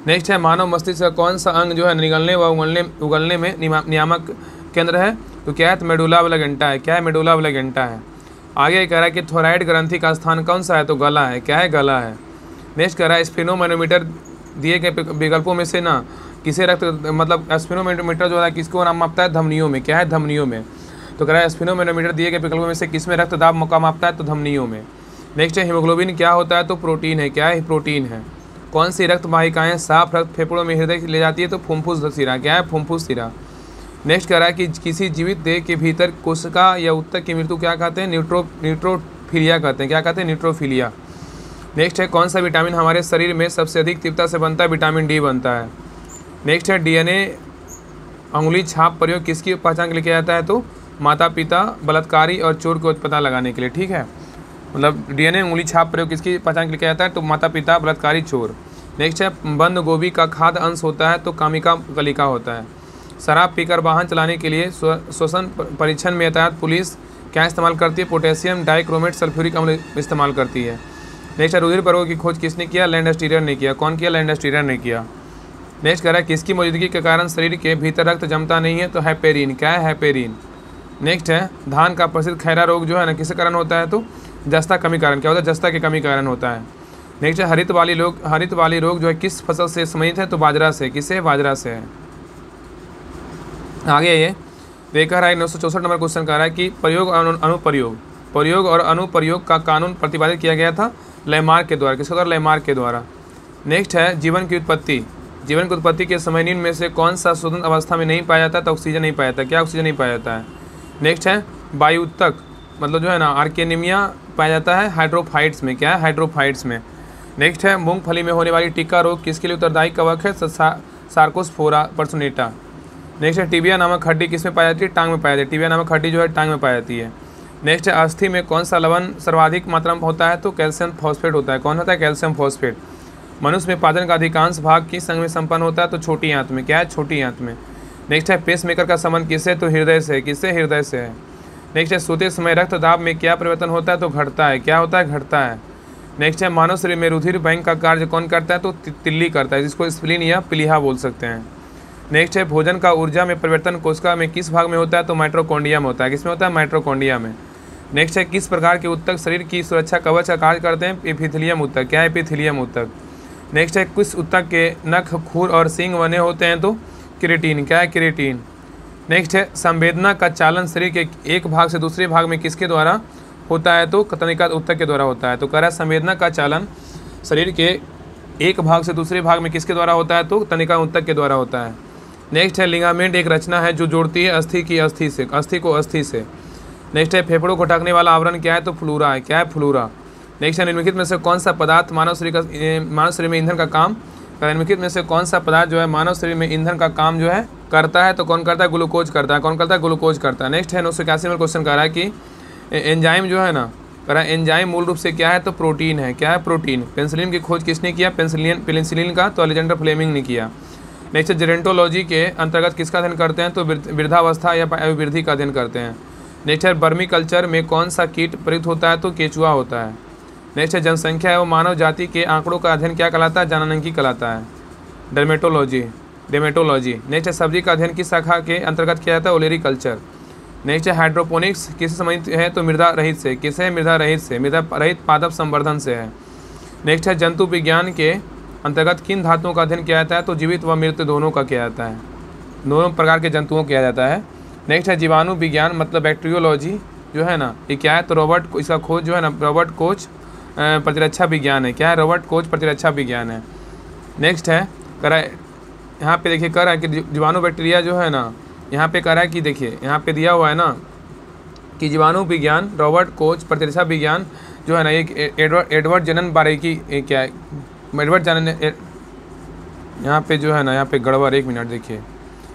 नेक्स्ट है मानव मस्तिष्क का कौन सा अंग जो है निगलने व उगलने में नियामक केंद्र है? तो क्या है? तो मेडुला ओब्लांगेटा है। क्या है? मेडुला ओब्लांगेटा है। आगे कह रहा है कि थोराइड ग्रंथि का स्थान कौन सा है? तो गला है। क्या है? गला है। नेक्स्ट कह रहा है स्फिनोमैनोमीटर दिए गए विकल्पों में से ना किसे रक्त मतलब स्फिनोमैनोमीटर जो है किसको नाम मापता है? धमनियों में। क्या है? धमनियों में। तो कह रहा है स्फिनोमैनोमीटर दिए गए विकल्पों में से किसमें रक्त दाब का मापता है? तो धमनियों में। नेक्स्ट है हीमोग्लोबिन क्या होता है? तो प्रोटीन है। क्या है? प्रोटीन है। कौन सी रक्त वाहिकाएं साफ रक्त फेफड़ों में हृदय ले जाती है? तो फुफ्फुस सिरा। क्या है? फुफ्फुस सिरा। नेक्स्ट कह रहा है कि किसी जीवित देह के भीतर कोशिका या ऊतक की मृत्यु क्या कहते हैं? न्यूट्रोफिलिया कहते हैं। क्या कहते हैं? न्यूट्रोफिलिया। नेक्स्ट है कौन सा विटामिन हमारे शरीर में सबसे अधिक तीव्रता से बनता है? विटामिन डी बनता है। नेक्स्ट है डीएनए अंगुली छाप प्रयोग किसकी पहचान के लिए किया जाता है? तो माता पिता, बलात्कारी और चोर को पता लगाने के लिए। ठीक है, मतलब डीएनए अंगुली छाप प्रयोग किसकी पहचान के लिए किया जाता है? तो माता पिता, बलात्कारी, चोर। नेक्स्ट है बंद गोभी का खाद्य अंश होता है? तो कामिका कलिका होता है। शराब पीकर वाहन चलाने के लिए श्वसन परीक्षण में यातायात पुलिस क्या इस्तेमाल करती है? पोटेशियम डाइक्रोमेट सल्फ्यूरिक अम्ल इस्तेमाल करती है। नेक्स्ट है रुधिर पर्वों की खोज किसने किया? लैंडस्टीरियर ने किया। कौन किया? लैंडस्टीरियर ने किया। नेक्स्ट कह रहा है किसकी मौजूदगी के कारण शरीर के भीतर रक्त जमता नहीं है? तो हेपेरिन। क्या है? हेपेरिन। नेक्स्ट है धान का प्रसिद्ध खैरा रोग जो है ना किसके कारण होता है? तो जस्ता कमी कारण। क्या होता है? जस्ता की कमी कारण होता है। नेक्स्ट है हरित वाली रोग जो है किस फसल से संबंधित है? तो बाजरा से। किससे? बाजरा से है। आगे ये देखा रहा है 964 नंबर क्वेश्चन कह रहा है कि प्रयोग और अनुप्रयोग का कानून प्रतिपादित किया गया था लैमार्क के द्वारा। किसके द्वारा? लैमार्क के द्वारा। नेक्स्ट है जीवन की उत्पत्ति के समय निम्न में से कौन सा स्वतंत्र अवस्था में नहीं पाया जाता? तो ऑक्सीजन नहीं पाया जाता। क्या? ऑक्सीजन नहीं पाया जाता है। नेक्स्ट है वायुतक मतलब जो है ना आर्केनिमिया पाया जाता है हाइड्रोफाइट्स में। क्या है? हाइड्रोफाइट्स में। नेक्स्ट है मूंगफली में होने वाली टिक्का रोग किसके लिए उत्तरदायी कवक है? सार्कोस्फोरा पर्सोनेटा। नेक्स्ट है टिबिया नामक हड्डी किस में पाई जाती है? टांग में पाई जाती है। टिबिया नामक हड्डी जो है टांग में पाई जाती है। नेक्स्ट है अस्थि में कौन सा लवण सर्वाधिक मात्रा में होता है? तो कैल्शियम फॉस्फेट होता है। कौन होता है? Calcium phosphate. मनुष्य में पाचन का अधिकांश भाग किस अंग में संपन्न होता है? तो छोटी आंत में। क्या है? छोटी आंत में। नेक्स्ट है पेस मेकर का संबंध किससे? तो हृदय से। किससे? हृदय से है। नेक्स्ट है सोते समय रक्त दाब में क्या परिवर्तन होता है? तो घटता है। क्या होता है? घटता है। नेक्स्ट है मानव शरीर में रुधिर बैंक का कार्य कौन करता है? तो तिल्ली करता है, जिसको स्प्लीन या प्लीहा बोल सकते हैं। नेक्स्ट है भोजन का ऊर्जा में परिवर्तन कोशिका में किस भाग में होता है? तो माइटोकॉन्ड्रिया में होता है। किसमें होता है? माइटोकॉन्ड्रिया में। नेक्स्ट है किस प्रकार के ऊतक शरीर की सुरक्षा कवच का कार्य करते हैं? एपिथेलियम ऊतक। क्या है? एपिथेलियम ऊतक। नेक्स्ट है किस ऊतक के नख, खुर और सींग बने होते हैं? तो केराटिन। क्या है? केराटिन। नेक्स्ट है संवेदना का चालन शरीर के एक भाग से दूसरे भाग में किसके द्वारा होता है? तो तनिका ऊतक के द्वारा होता है। तो कह रहा है संवेदना का चालन शरीर के एक भाग से दूसरे भाग में किसके द्वारा होता है? तो तनिका ऊतक के द्वारा होता है। नेक्स्ट है लिगामेंट एक रचना है जो जोड़ती है अस्थि को अस्थि से। नेक्स्ट है फेफड़ों को ढकने वाला आवरण क्या है? तो फ्लूरा है। क्या है? फ्लूरा। नेक्स्ट है निम्नलिखित में से कौन सा पदार्थ मानव शरीर में ईंधन का काम? निम्नलिखित में से कौन सा पदार्थ जो है मानव शरीर में ईंधन का काम जो है करता है? तो कौन करता है? ग्लूकोज करता है। कौन करता है? ग्लूकोज करता है। नेक्स्ट है 981 नंबर क्वेश्चन कह रहा है कि एंजाइम जो है ना कह रहा है एंजाइम मूल रूप से क्या है? तो प्रोटीन है। क्या है? प्रोटीन। पेनिसिलिन की खोज किसने किया? पेनिसिलिन का तो अलेक्जेंडर फ्लेमिंग ने किया। नेक्स्ट जेरेंटोलॉजी के अंतर्गत किसका अध्ययन करते हैं? तो वृद्धावस्था या आयुर्वृद्धि का अध्ययन करते हैं। नेक्स्ट है वर्मी कल्चर में कौन सा कीट प्रयुक्त होता है? तो केचुआ होता है। नेक्स्ट है जनसंख्या एवं मानव जाति के आंकड़ों का अध्ययन क्या कहलाता है? जननांकी कहलाता है। डेमेटोलॉजी। नेक्स्ट है सब्जी का अध्ययन किस शाखा के अंतर्गत किया जाता है? ओलेरी कल्चर। नेक्स्ट है हाइड्रोपोनिक्स किससे संबंधित है? तो मृदा रहित से। किससे? मृदा रहित से। मृदा रहित पादप संवर्धन से है। नेक्स्ट है जंतु विज्ञान के अंतर्गत किन धातुओं का अध्ययन किया जाता है? तो जीवित व मृत दोनों का किया जाता है। दोनों प्रकार के जंतुओं किया जाता है। नेक्स्ट है जीवाणु विज्ञान मतलब बैक्टीरियोलॉजी जो है ना ये क्या है? तो इसका खोज जो है ना रॉबर्ट कोच प्रतिरक्षा विज्ञान है। क्या है? रॉबर्ट कोच प्रतिरक्षा विज्ञान है। नेक्स्ट है कह रहा है यहाँ पे देखिए कह रहा है कि जीवाणु बैक्टीरिया जो है ना यहाँ पे कह रहा है कि देखिए यहाँ पे दिया हुआ है ना कि जीवाणु विज्ञान रॉबर्ट कोच प्रतिरक्षा विज्ञान जो है ना एक एडवर्ड जनन बारीकी क्या है? एडवर्ड जनन यहाँ पे जो है ना यहाँ पे गड़बड़। एक मिनट देखिए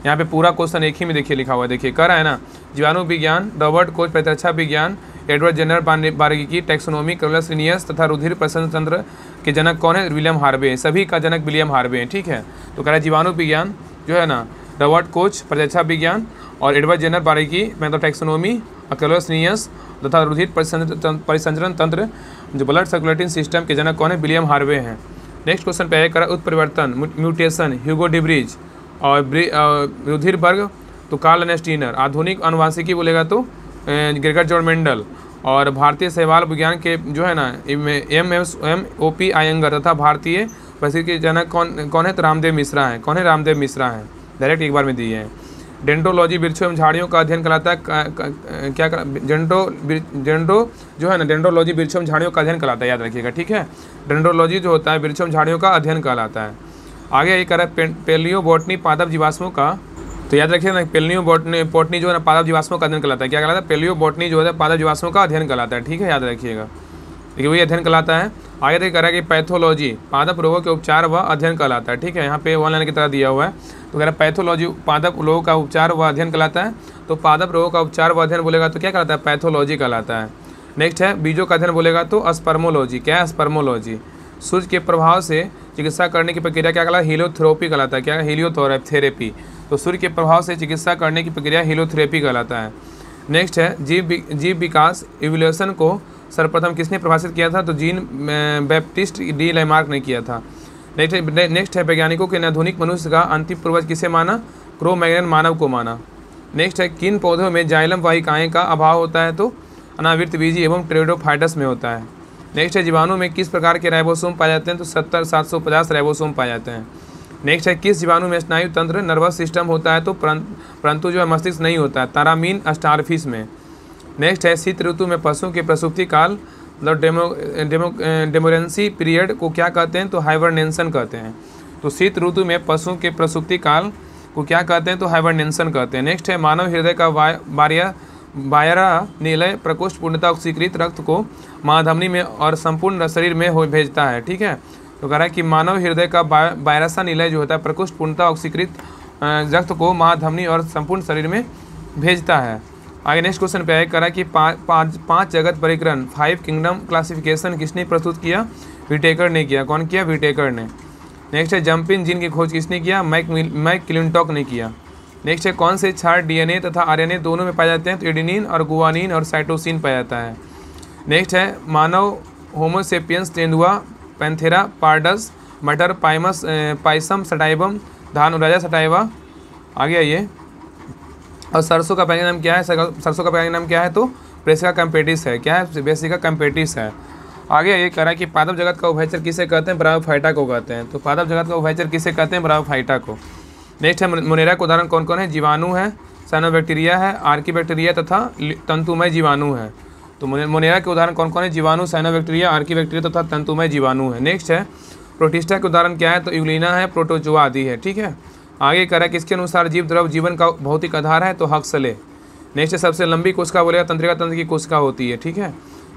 यहाँ पे पूरा क्वेश्चन एक ही में देखिए लिखा हुआ है। देखिए कह रहा है ना जीवाणु विज्ञान रॉबर्ट कोच प्रतिरक्षा विज्ञान एडवर्ड जनरल बारीकी टैक्सोनोमी कैरोलस लिनियस तथा रुधिर प्रसंस्करण तंत्र के जनक कौन है? William Harvey. सभी का जनक विलियम हार्वे है। ठीक है, तो कह रहा है जीवाणु विज्ञान जो है ना रॉबर्ट कोच प्रतिरक्षा विज्ञान और एडवर्ड जनरल बारीकी मतलब टैक्सोनोमी कैरोलस लिनियस तथा रुधिर परिसंचरण तंत्र जो ब्लड सर्कुलेटिंग सिस्टम के जनक कौन है? विलियम हार्वे हैं। नेक्स्ट क्वेश्चन पे है करा उत्परिवर्तन म्यूटेशन ह्यूगो डिब्रीज और रुधिरबर्ग तो कार्ल नेस्टीनर। आधुनिक अनुवांशिकी बोलेगा तो ग्रेगर जॉन मेंडल और भारतीय शैवाल विज्ञान के जो है ना MOP आयंगर तथा भारतीय प्रसिद्ध के जनक कौन है? तो रामदेव मिश्रा है। कौन है? रामदेव मिश्रा है। डायरेक्ट एक बार में दिए हैं। डेंड्रोलॉजी वृक्षों एवं झाड़ियों का अध्ययन कहलाता है क्या? डेंड्रो जो है ना डेंड्रोलॉजी वृक्षों एवं झाड़ियों का अध्ययन कहलाता है। याद रखिएगा। ठीक है, डेंड्रोलॉजी जो होता है वृक्षों एवं झाड़ियों का अध्ययन कहलाता है। आगे ये कह रहा है पेलियोबोटनी पादप जीवाश्मों का तो याद रखिए ना, पेलियो बॉटनी जो है ना पादप जीवाश्मों का अध्ययन कहलाता है। क्या कहलाता है? पेलियो बॉटनी जो है पादप जीवाश्मों का अध्ययन कहलाता है। ठीक है, याद रखिएगा, देखिए वही अध्ययन कहलाता है। आगे देखिए कह रहा है कि पैथोलॉजी पादप रोगों के उपचार व अध्ययन कहलाता है। ठीक है, यहाँ पे ऑनलाइन की तरह दिया हुआ है। तो कह रहा है पैथोलॉजी पादप रोगों का उपचार व अध्ययन कहलाता है। तो पादप रोगों का उपचार व अध्ययन बोलेगा तो क्या कहलाता है? पैथोलॉजी कहलाता है। नेक्स्ट है बीजों का अध्ययन बोलेगा तो स्पर्मोलॉजी। क्या है? स्पर्मोलॉजी। सूर्य के प्रभाव से चिकित्सा करने की प्रक्रिया क्या कहलाता है? हीलियोथेरेपी कहलाता है। क्या? हीलियोथेरेपी। तो सूर्य के प्रभाव से चिकित्सा करने की प्रक्रिया हीलियोथेरेपी कहलाता है। नेक्स्ट है जीव विकास इवोल्यूशन को सर्वप्रथम किसने प्रभावित किया था? तो जीन बैप्टिस्ट डी लैमार्क ने किया था। नेक्स्ट है वैज्ञानिकों के आधुनिक मनुष्य का अंतिम पूर्वज किसे माना? क्रो मैग्नन मानव को माना। नेक्स्ट है किन पौधों में जाइलम वाहिकाएं का अभाव होता है? तो अनावृतबीजी एवं टेरिडोफाइटस में होता है। नेक्स्ट है जीवाणु में किस प्रकार के राइबोसोम पाए जाते हैं? तो 70-750 राइबोसोम पाए जाते हैं। नेक्स्ट है किस जीवाणु में स्नायु तंत्र नर्वस सिस्टम होता है? तो परंतु जो है मस्तिष्क नहीं होता है, तारामीन स्टारफिश में। नेक्स्ट है शीत ऋतु में पशुओं के प्रसूति काल मतलब डेमोरेंसी पीरियड को क्या कहते हैं? तो हाइबरनेशन कहते हैं। तो शीत ऋतु में पशुओं के प्रसूति काल को क्या कहते हैं? तो हाइबरनेशन कहते हैं। नेक्स्ट है मानव हृदय का बायरा निलय प्रकोष्ठ पूर्णतः ऑक्सीकृत रक्त को महाधमनी में और संपूर्ण शरीर में हो भेजता है। ठीक है, तो कह रहा है कि मानव हृदय का बायरसा निलय जो होता है प्रकोष्ठ पूर्णतः ऑक्सीकृत रक्त को महाधमनी और संपूर्ण शरीर में भेजता है। आगे नेक्स्ट क्वेश्चन पे आए, कह रहा है कि पाँच जगत परिक्रमण 5 किंगडम क्लासिफिकेशन किसने प्रस्तुत किया? विटेकर ने किया। कौन किया? विटेकर ने। नेक्स्ट है जंपिंग जीन की खोज किसने किया? मैकक्लिंटॉक ने किया। नेक्स्ट है कौन से क्षार डीएनए तथा आरएनए दोनों में पाए जाते हैं? तो एडेनिन और गुआनिन और साइटोसिन पाया जाता है। नेक्स्ट है मानव होमोसेपियंस तेंदुआ पैंथेरा पार्डस मटर पाइसम सटाइबम धान राजा सटाइवा। आगे आइए, और सरसों का वैज्ञानिक नाम क्या है? सरसों का वैज्ञानिक नाम क्या है? तो ब्रेसिका कैम्पेटिस है। क्या है? ब्रेसिका कैम्पेटिस है। आगे ये कह रहा है कि पादप जगत का उभयचर किसे कहते हैं? ब्रायोफाइटा को कहते हैं। तो पादप जगत का उभयचर किसे कहते हैं? ब्रायोफाइटा को। नेक्स्ट है मोनेरा के उदाहरण कौन कौन है? जीवाणु है, साइनोबैक्टीरिया है, आर्कीबैक्टीरिया तथा तंतुमय जीवाणु है। तो मोनेरा के उदाहरण कौन कौन है? जीवाणु, साइनोबैक्टीरिया, आर्कीबैक्टीरिया तथा तंतुमय जीवाणु है। नेक्स्ट है प्रोटिस्टा के उदाहरण क्या है? तो यूलिना है, प्रोटोजोआ आदि है। ठीक है, आगे कह रहा है किसके अनुसार जीव द्रव जीवन का भौतिक आधार है? तो हक्सले। नेक्स्ट है सबसे लंबी कोशिका बोलेगा तंत्रिका तंत्र की कोशिका होती है। ठीक है,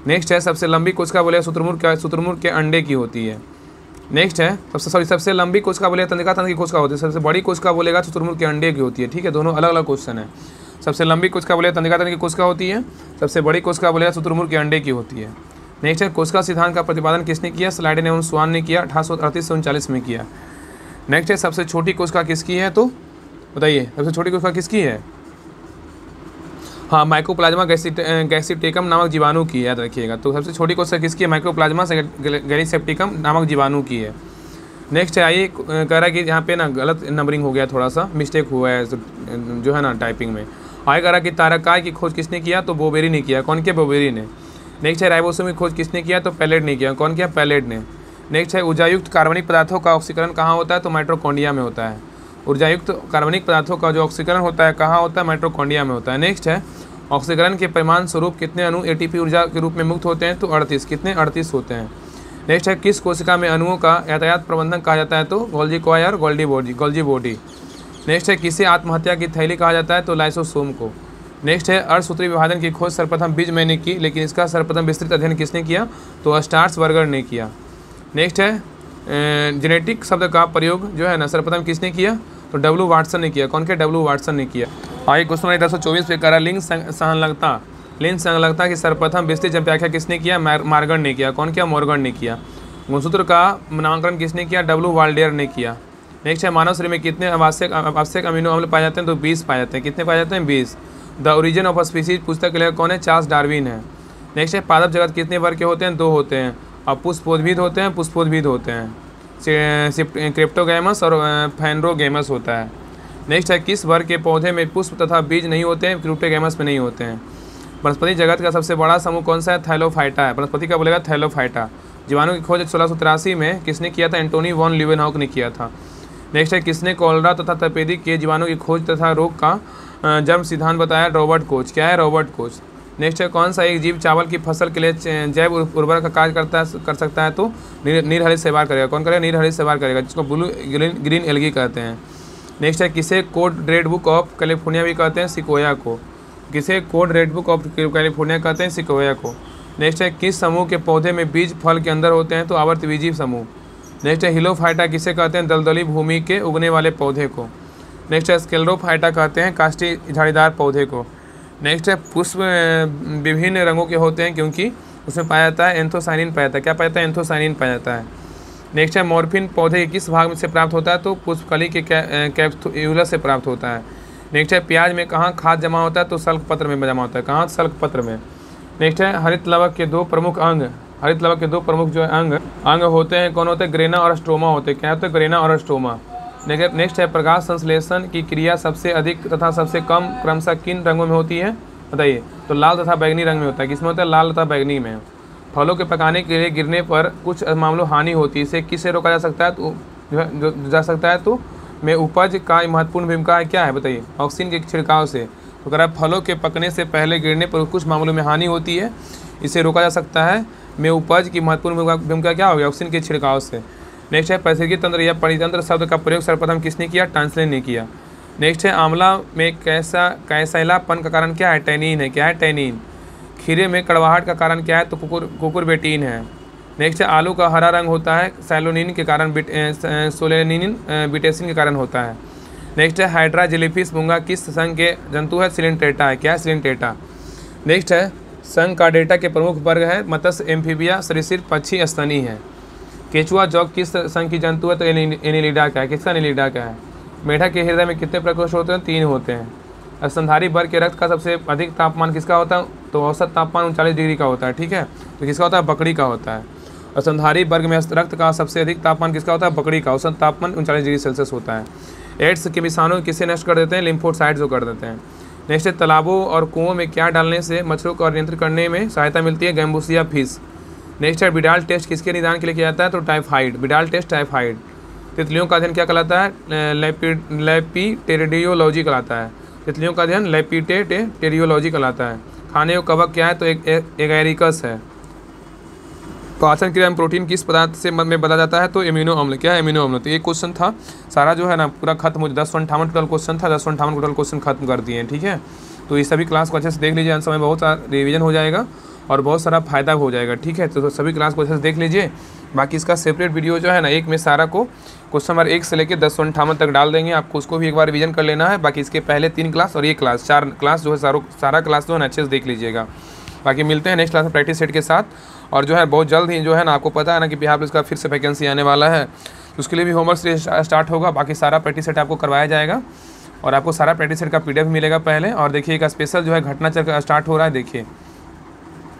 नेक्स्ट है सबसे लंबी कोशिका बोलेगा शुतुरमुर्ग के अंडे की होती है। नेक्स्ट है सबसे लंबी कोशिका बोलेगा तंत्रिका तंत्र की कोशिका होती है। सबसे बड़ी कोशिका बोलेगा शुतुरमुर्ग के अंडे की होती है। ठीक है, दोनों अलग अलग क्वेश्चन है। सबसे लंबी कोशिका बोलेगा तंत्रिका तंत्र की कोशिका होती है, सबसे बड़ी कोशिका बोलेगा शुतुरमुर्ग के अंडे की होती है। नेक्स्ट है कोशिका सिद्धांत का प्रतिपादन किसने किया? स्लाइडेन एवं स्वान ने किया, 1838 से 39 में किया। नेक्स्ट है सबसे छोटी कोशिका किसकी है? तो बताइए सबसे छोटी कोशिका किसकी है? हाँ, माइकोप्लाज्मा गैसीटेकम नामक जीवाणु की, याद रखिएगा। तो सबसे छोटी कोशिका किसकी है? माइकोप्लाज्मा गैरीसेप्टिकम नामक जीवाणु की है। नेक्स्ट है आइए, कह रहा है कि यहाँ पे ना गलत नंबरिंग हो गया, थोड़ा सा मिस्टेक हुआ है जो है ना टाइपिंग में। आगे कह रहा है कि तारकाय की खोज किसने किया? तो बोबेरी ने किया। कौन किया? बोबेरी ने। नेक्स्ट है राइबोसोम की खोज किसने किया? तो पैलेट ने किया। कौन किया? पैलेट ने। नेक्स्ट है ऊर्जायुक्त कार्बनिक पदार्थों का ऑक्सीकरण कहाँ होता है? तो माइटोकॉन्ड्रिया में होता है। ऊर्जायुक्त कार्बनिक पदार्थों का जो ऑक्सीकरण होता है कहाँ होता है? माइटोकॉन्ड्रिया में होता है। नेक्स्ट है ऑक्सीकरण के परिमाण स्वरूप कितने अणु एटीपी ऊर्जा के रूप में मुक्त होते हैं? तो 38। कितने? 38 होते हैं। नेक्स्ट है किस कोशिका में अणुओं का यातायात प्रबंधन कहा जाता है? तो Golgi coir Golgi body. Next है किसे आत्महत्या की थैली कहा जाता है? तो लाइसोसोम को। नेक्स्ट है अर्धसूत्री विभाजन की खोज सर्वप्रथम बीजमैन ने की, लेकिन इसका सर्वप्रथम विस्तृत अध्ययन किसने किया? तो स्टार्सबर्गर ने किया। नेक्स्ट है जेनेटिक शब्द का प्रयोग जो है ना सर्वप्रथम किसने किया? तो डब्ल्यू वाटसन ने किया। कौन के? डब्ल्यू वाटसन ने किया। आगे क्वेश्चन 224 पे करा लिंग संलग्नता की सर्वप्रथम विस्तृत व्याख्या किसने किया? मार्गन ने किया। कौन किया? मॉर्गन ने किया। गुणसूत्र का नामकरण किसने किया? डब्ल्यू वाल्डेयर ने किया। नेक्स्ट है मानव शरीर में कितने आवश्यक अमीनो अम्ल पाए जाते हैं? तो 20 पाए जाते हैं। कितने पाए जाते हैं? 20। द ओरिजिन ऑफ स्पीसीज पुस्तक के लेखक कौन है? चार्ल्स डार्विन है। नेक्स्ट है पादप जगत कितने वर्ग के होते हैं? 2 होते हैं। और पुष्पोद्भिद होते हैं, पुष्पोद्भिद होते हैं, क्रिप्टोगैमस और फैनरोगैमस होता है। नेक्स्ट है किस वर्ग के पौधे में पुष्प तथा बीज नहीं होते हैं? क्रिप्टोगैमस में नहीं होते हैं। वनस्पति जगत का सबसे बड़ा समूह कौन सा है? थैलोफाइटा है। वनस्पति का बोलेगा थैलोफाइटा। जीवाणु की खोज 1683 में किसने किया था? एंटोनी वॉन लीवेनहॉक ने किया था। नेक्स्ट है किसने कॉलरा तथा तपेदिक के जीवाणु की खोज तथा रोग का जन्म सिद्धांत बताया? Robert Koch. क्या है? Robert Koch. नेक्स्ट है कौन सा एक जीव चावल की फसल के लिए जैव उर्वरक का कार्य कर सकता है? तो नीरहरित शैवाल करेगा। कौन करेगा? नीरहरित शैवाल करेगा, जिसको ब्लू ग्रीन एल्गी कहते हैं। नेक्स्ट है किसे code red book of California भी कहते हैं, सिकोया को। किसे code red book of California कहते हैं, सिकोया को। नेक्स्ट है किस समूह के पौधे में बीज फल के अंदर होते हैं, तो आवर्तबीजी समूह। नेक्स्ट है हिलोफाइटा किसे कहते हैं, दलदली भूमि के उगने वाले पौधे को। नेक्स्ट है स्क्लेरोफाइटा कहते हैं काष्ठी झाड़ीदार पौधे को। नेक्स्ट है पुष्प विभिन्न रंगों के होते हैं क्योंकि उसमें पाया जाता है एंथोसाइनिन पाया जाता है। क्या पाया जाता है, एंथोसाइनिन पाया जाता है। नेक्स्ट है मॉर्फिन पौधे के किस भाग से प्राप्त होता है, तो पुष्पकली के कैप्सूलस से प्राप्त होता है। नेक्स्ट है प्याज में कहाँ खाद जमा होता है, तो सल्क पत्र में जमा होता है। कहाँ, सल्क पत्र में। नेक्स्ट है हरित लवक के दो प्रमुख अंग, हरित लवक के दो प्रमुख जो अंग होते हैं कौन होते हैं, ग्रेना और स्ट्रोमा होते हैं। क्या होते हैं, ग्रेना और स्ट्रोमा। नेक्स्ट है प्रकाश संश्लेषण की क्रिया सबसे अधिक तथा सबसे कम क्रमशः किन रंगों में होती है, बताइए, तो लाल तथा बैगनी रंग में होता है। किसमें होता है, लाल तथा बैगनी में। फलों के पकाने के लिए गिरने पर कुछ मामलों हानि होती है, इसे किससे रोका जा सकता है, तो जा सकता है तो में उपज का महत्वपूर्ण भूमिका है, क्या है बताइए, ऑक्सीजन के छिड़काव से। तो अगर फलों के पकने से पहले गिरने पर कुछ मामलों में हानि होती है, इसे रोका जा सकता है में उपज की महत्वपूर्ण भूमिका क्या होगी, ऑक्सीजन के छिड़काव से। नेक्स्ट है पारिस्थितिकी तंत्र या परितंत्र शब्द का प्रयोग सर्वप्रथम किसने किया, टांसलेन ने किया। नेक्स्ट है आंवला में कैसैलापन का कारण क्या है, टैनिन है। क्या है, टैनिन। खीरे में कड़वाहट का कारण क्या है, तो कुकुरबिटेन है। नेक्स्ट है आलू का हरा रंग होता है सैलोनिन के कारण, सोलेनिन बिटेसिन के कारण होता है। नेक्स्ट है हाइड्रा जेलीफिश मूंगा किस संघ के जंतु है, सिलेंट्रेटा है। क्या है, सिलेंट्रेटा। नेक्स्ट है संघ कार्डेटा के प्रमुख वर्ग है मत्स्य, एम्फीबिया, सरीसृप, पक्षी, स्तनी है। केचुआ जौक किस संघ की जंतु है, तो एनिलिडा का है। किसका, एनिलिडा का है। मेढक के हृदय में कितने प्रकोष्ठ होते हैं, 3 होते हैं। स्तनधारी वर्ग के रक्त का सबसे अधिक तापमान किसका होता है, तो औसत तापमान 39 डिग्री का होता है। ठीक है, तो किसका होता है, बकरी का होता है। स्तनधारी वर्ग में रक्त का सबसे अधिक तापमान किसका होता है, बकरी का। औसत तापमान 39 डिग्री सेल्सियस होता है। एड्स के विषाणु किसे नष्ट कर देते हैं, लिम्फोसाइट्स को कर देते हैं। नेक्स्ट है तालाबों और कुओं में क्या डालने से मच्छरों को नियंत्रित करने में सहायता मिलती है, गैम्बूसिया फिश। नेक्स्ट है बिडाल टेस्ट किसके निदान के लिए किया जाता है, तो टाइफाइड, बिडाल टेस्ट टाइफाइड। तितलियों का अध्ययन क्या कहलाता है, लेपिटेरियोलॉजी कहलाता है। तितलियों का अध्ययन लेपिटेरियोलॉजी कहलाता है। खाने को कवक क्या है, तो एगैरिकस है। पाचन क्रिया में प्रोटीन किस पदार्थ से में बदला जाता है, तो एमिनो अम्ल। क्या है, एमिनो अम्ल। तो ये क्वेश्चन था सारा जो है ना पूरा खत्म हो, 1058 टोटल क्वेश्चन था, 1058 टोटल क्वेश्चन खत्म कर दिए हैं। ठीक है, तो ये सभी क्लास को अच्छे से देख लीजिए, अंत समय बहुत सारा रिवीजन हो जाएगा और बहुत सारा फायदा हो जाएगा। ठीक है, तो सभी क्लास को अच्छे से देख लीजिए। बाकी इसका सेपरेट वीडियो जो है ना, एक में सारा को क्वेश्चन नंबर 1 से लेकर 1058 तक डाल देंगे, आपको उसको भी एक बार रिवीजन कर लेना है। बाकी इसके पहले 3 क्लास और ये क्लास 4 क्लास जो है सारा क्लास जो है ना अच्छे से देख लीजिएगा। बाकी मिलते हैं नेक्स्ट क्लास में प्रैक्टिस सेट के साथ। और जो है बहुत जल्द ही जो है ना, आपको पता है ना कि बिहार पुलिस का फिर से वैकेंसी आने वाला है, उसके लिए भी होमवर्क स्टार्ट होगा। बाकी सारा प्रैक्टिस सेट आपको करवाया जाएगा और आपको सारा प्रैक्टिस सेट का PDF मिलेगा पहले। और देखिए एक स्पेशल जो है घटनाचक्र स्टार्ट हो रहा है, देखिए।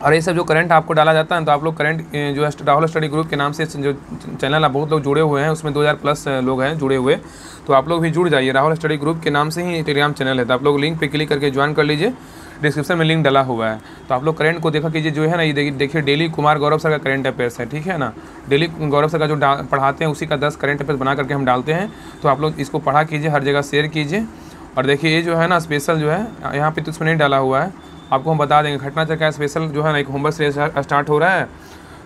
और ये सब जो करंट आपको डाला जाता है, तो आप लोग करंट जो है राहुल स्टडी ग्रुप के नाम से जो चैनल है, बहुत लोग जुड़े हुए हैं, उसमें 2000 प्लस लोग हैं जुड़े हुए। तो आप लोग भी जुड़ जाइए, राहुल स्टडी ग्रुप के नाम से ही टेलीग्राम चैनल है, तो आप लोग लिंक पे क्लिक करके ज्वाइन कर लीजिए। डिस्क्रिप्शन में लिंक डाला हुआ है, तो आप लोग करंट को देखा कीजिए। जो है ना, ये देखिए डेली कुमार गौरव सर का करंट अफेयर्स है। ठीक है ना, डेली गौरव सर का जो पढ़ाते हैं उसी का 10 करंट अफेयर्स बना करके हम डालते हैं। तो आप लोग इसको पढ़ा कीजिए, हर जगह शेयर कीजिए। और देखिए ये जो है ना स्पेशल जो है यहाँ पे तो इसमें नहीं डाला हुआ है, आपको हम बता देंगे। घटनाचक्र का स्पेशल जो है ना एक होमवर्क सीरीज स्टार्ट हो रहा है,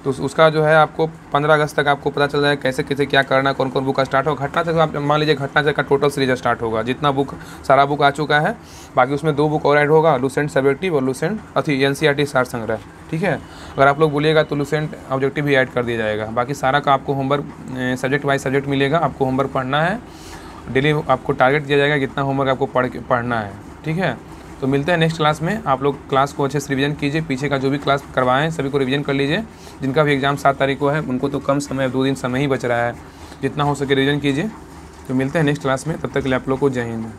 तो उसका जो है आपको 15 अगस्त तक आपको पता चल जाएगा कैसे कैसे क्या करना, कौन कौन बुक का स्टार्ट होगा। घटनाचक्र आप मान लीजिए, घटनाचक्र का टोटल सीरीज स्टार्ट होगा, जितना बुक सारा बुक आ चुका है। बाकी उसमें 2 बुक और ऐड होगा, लुसेंट सब्जेक्टिव और लुसेंट NCERT सार संग्रह। ठीक है, अगर आप लोग बोलिएगा तो लुसेंट ऑब्जेक्टिव भी ऐड कर दिया जाएगा। बाकी सारा का आपको होमवर्क सब्जेक्ट वाइज सब्जेक्ट मिलेगा, आपको होमवर्क पढ़ना है। डेली आपको टारगेट दिया जाएगा कितना होमवर्क आपको पढ़ना है। ठीक है, तो मिलते हैं नेक्स्ट क्लास में। आप लोग क्लास को अच्छे से रिवीजन कीजिए, पीछे का जो भी क्लास करवाएं सभी को रिवीजन कर लीजिए। जिनका भी एग्जाम 7 तारीख को है उनको तो कम समय, 2 दिन समय ही बच रहा है, जितना हो सके रिवीजन कीजिए। तो मिलते हैं नेक्स्ट क्लास में, तब तक के लिए आप लोग को जय हिंद।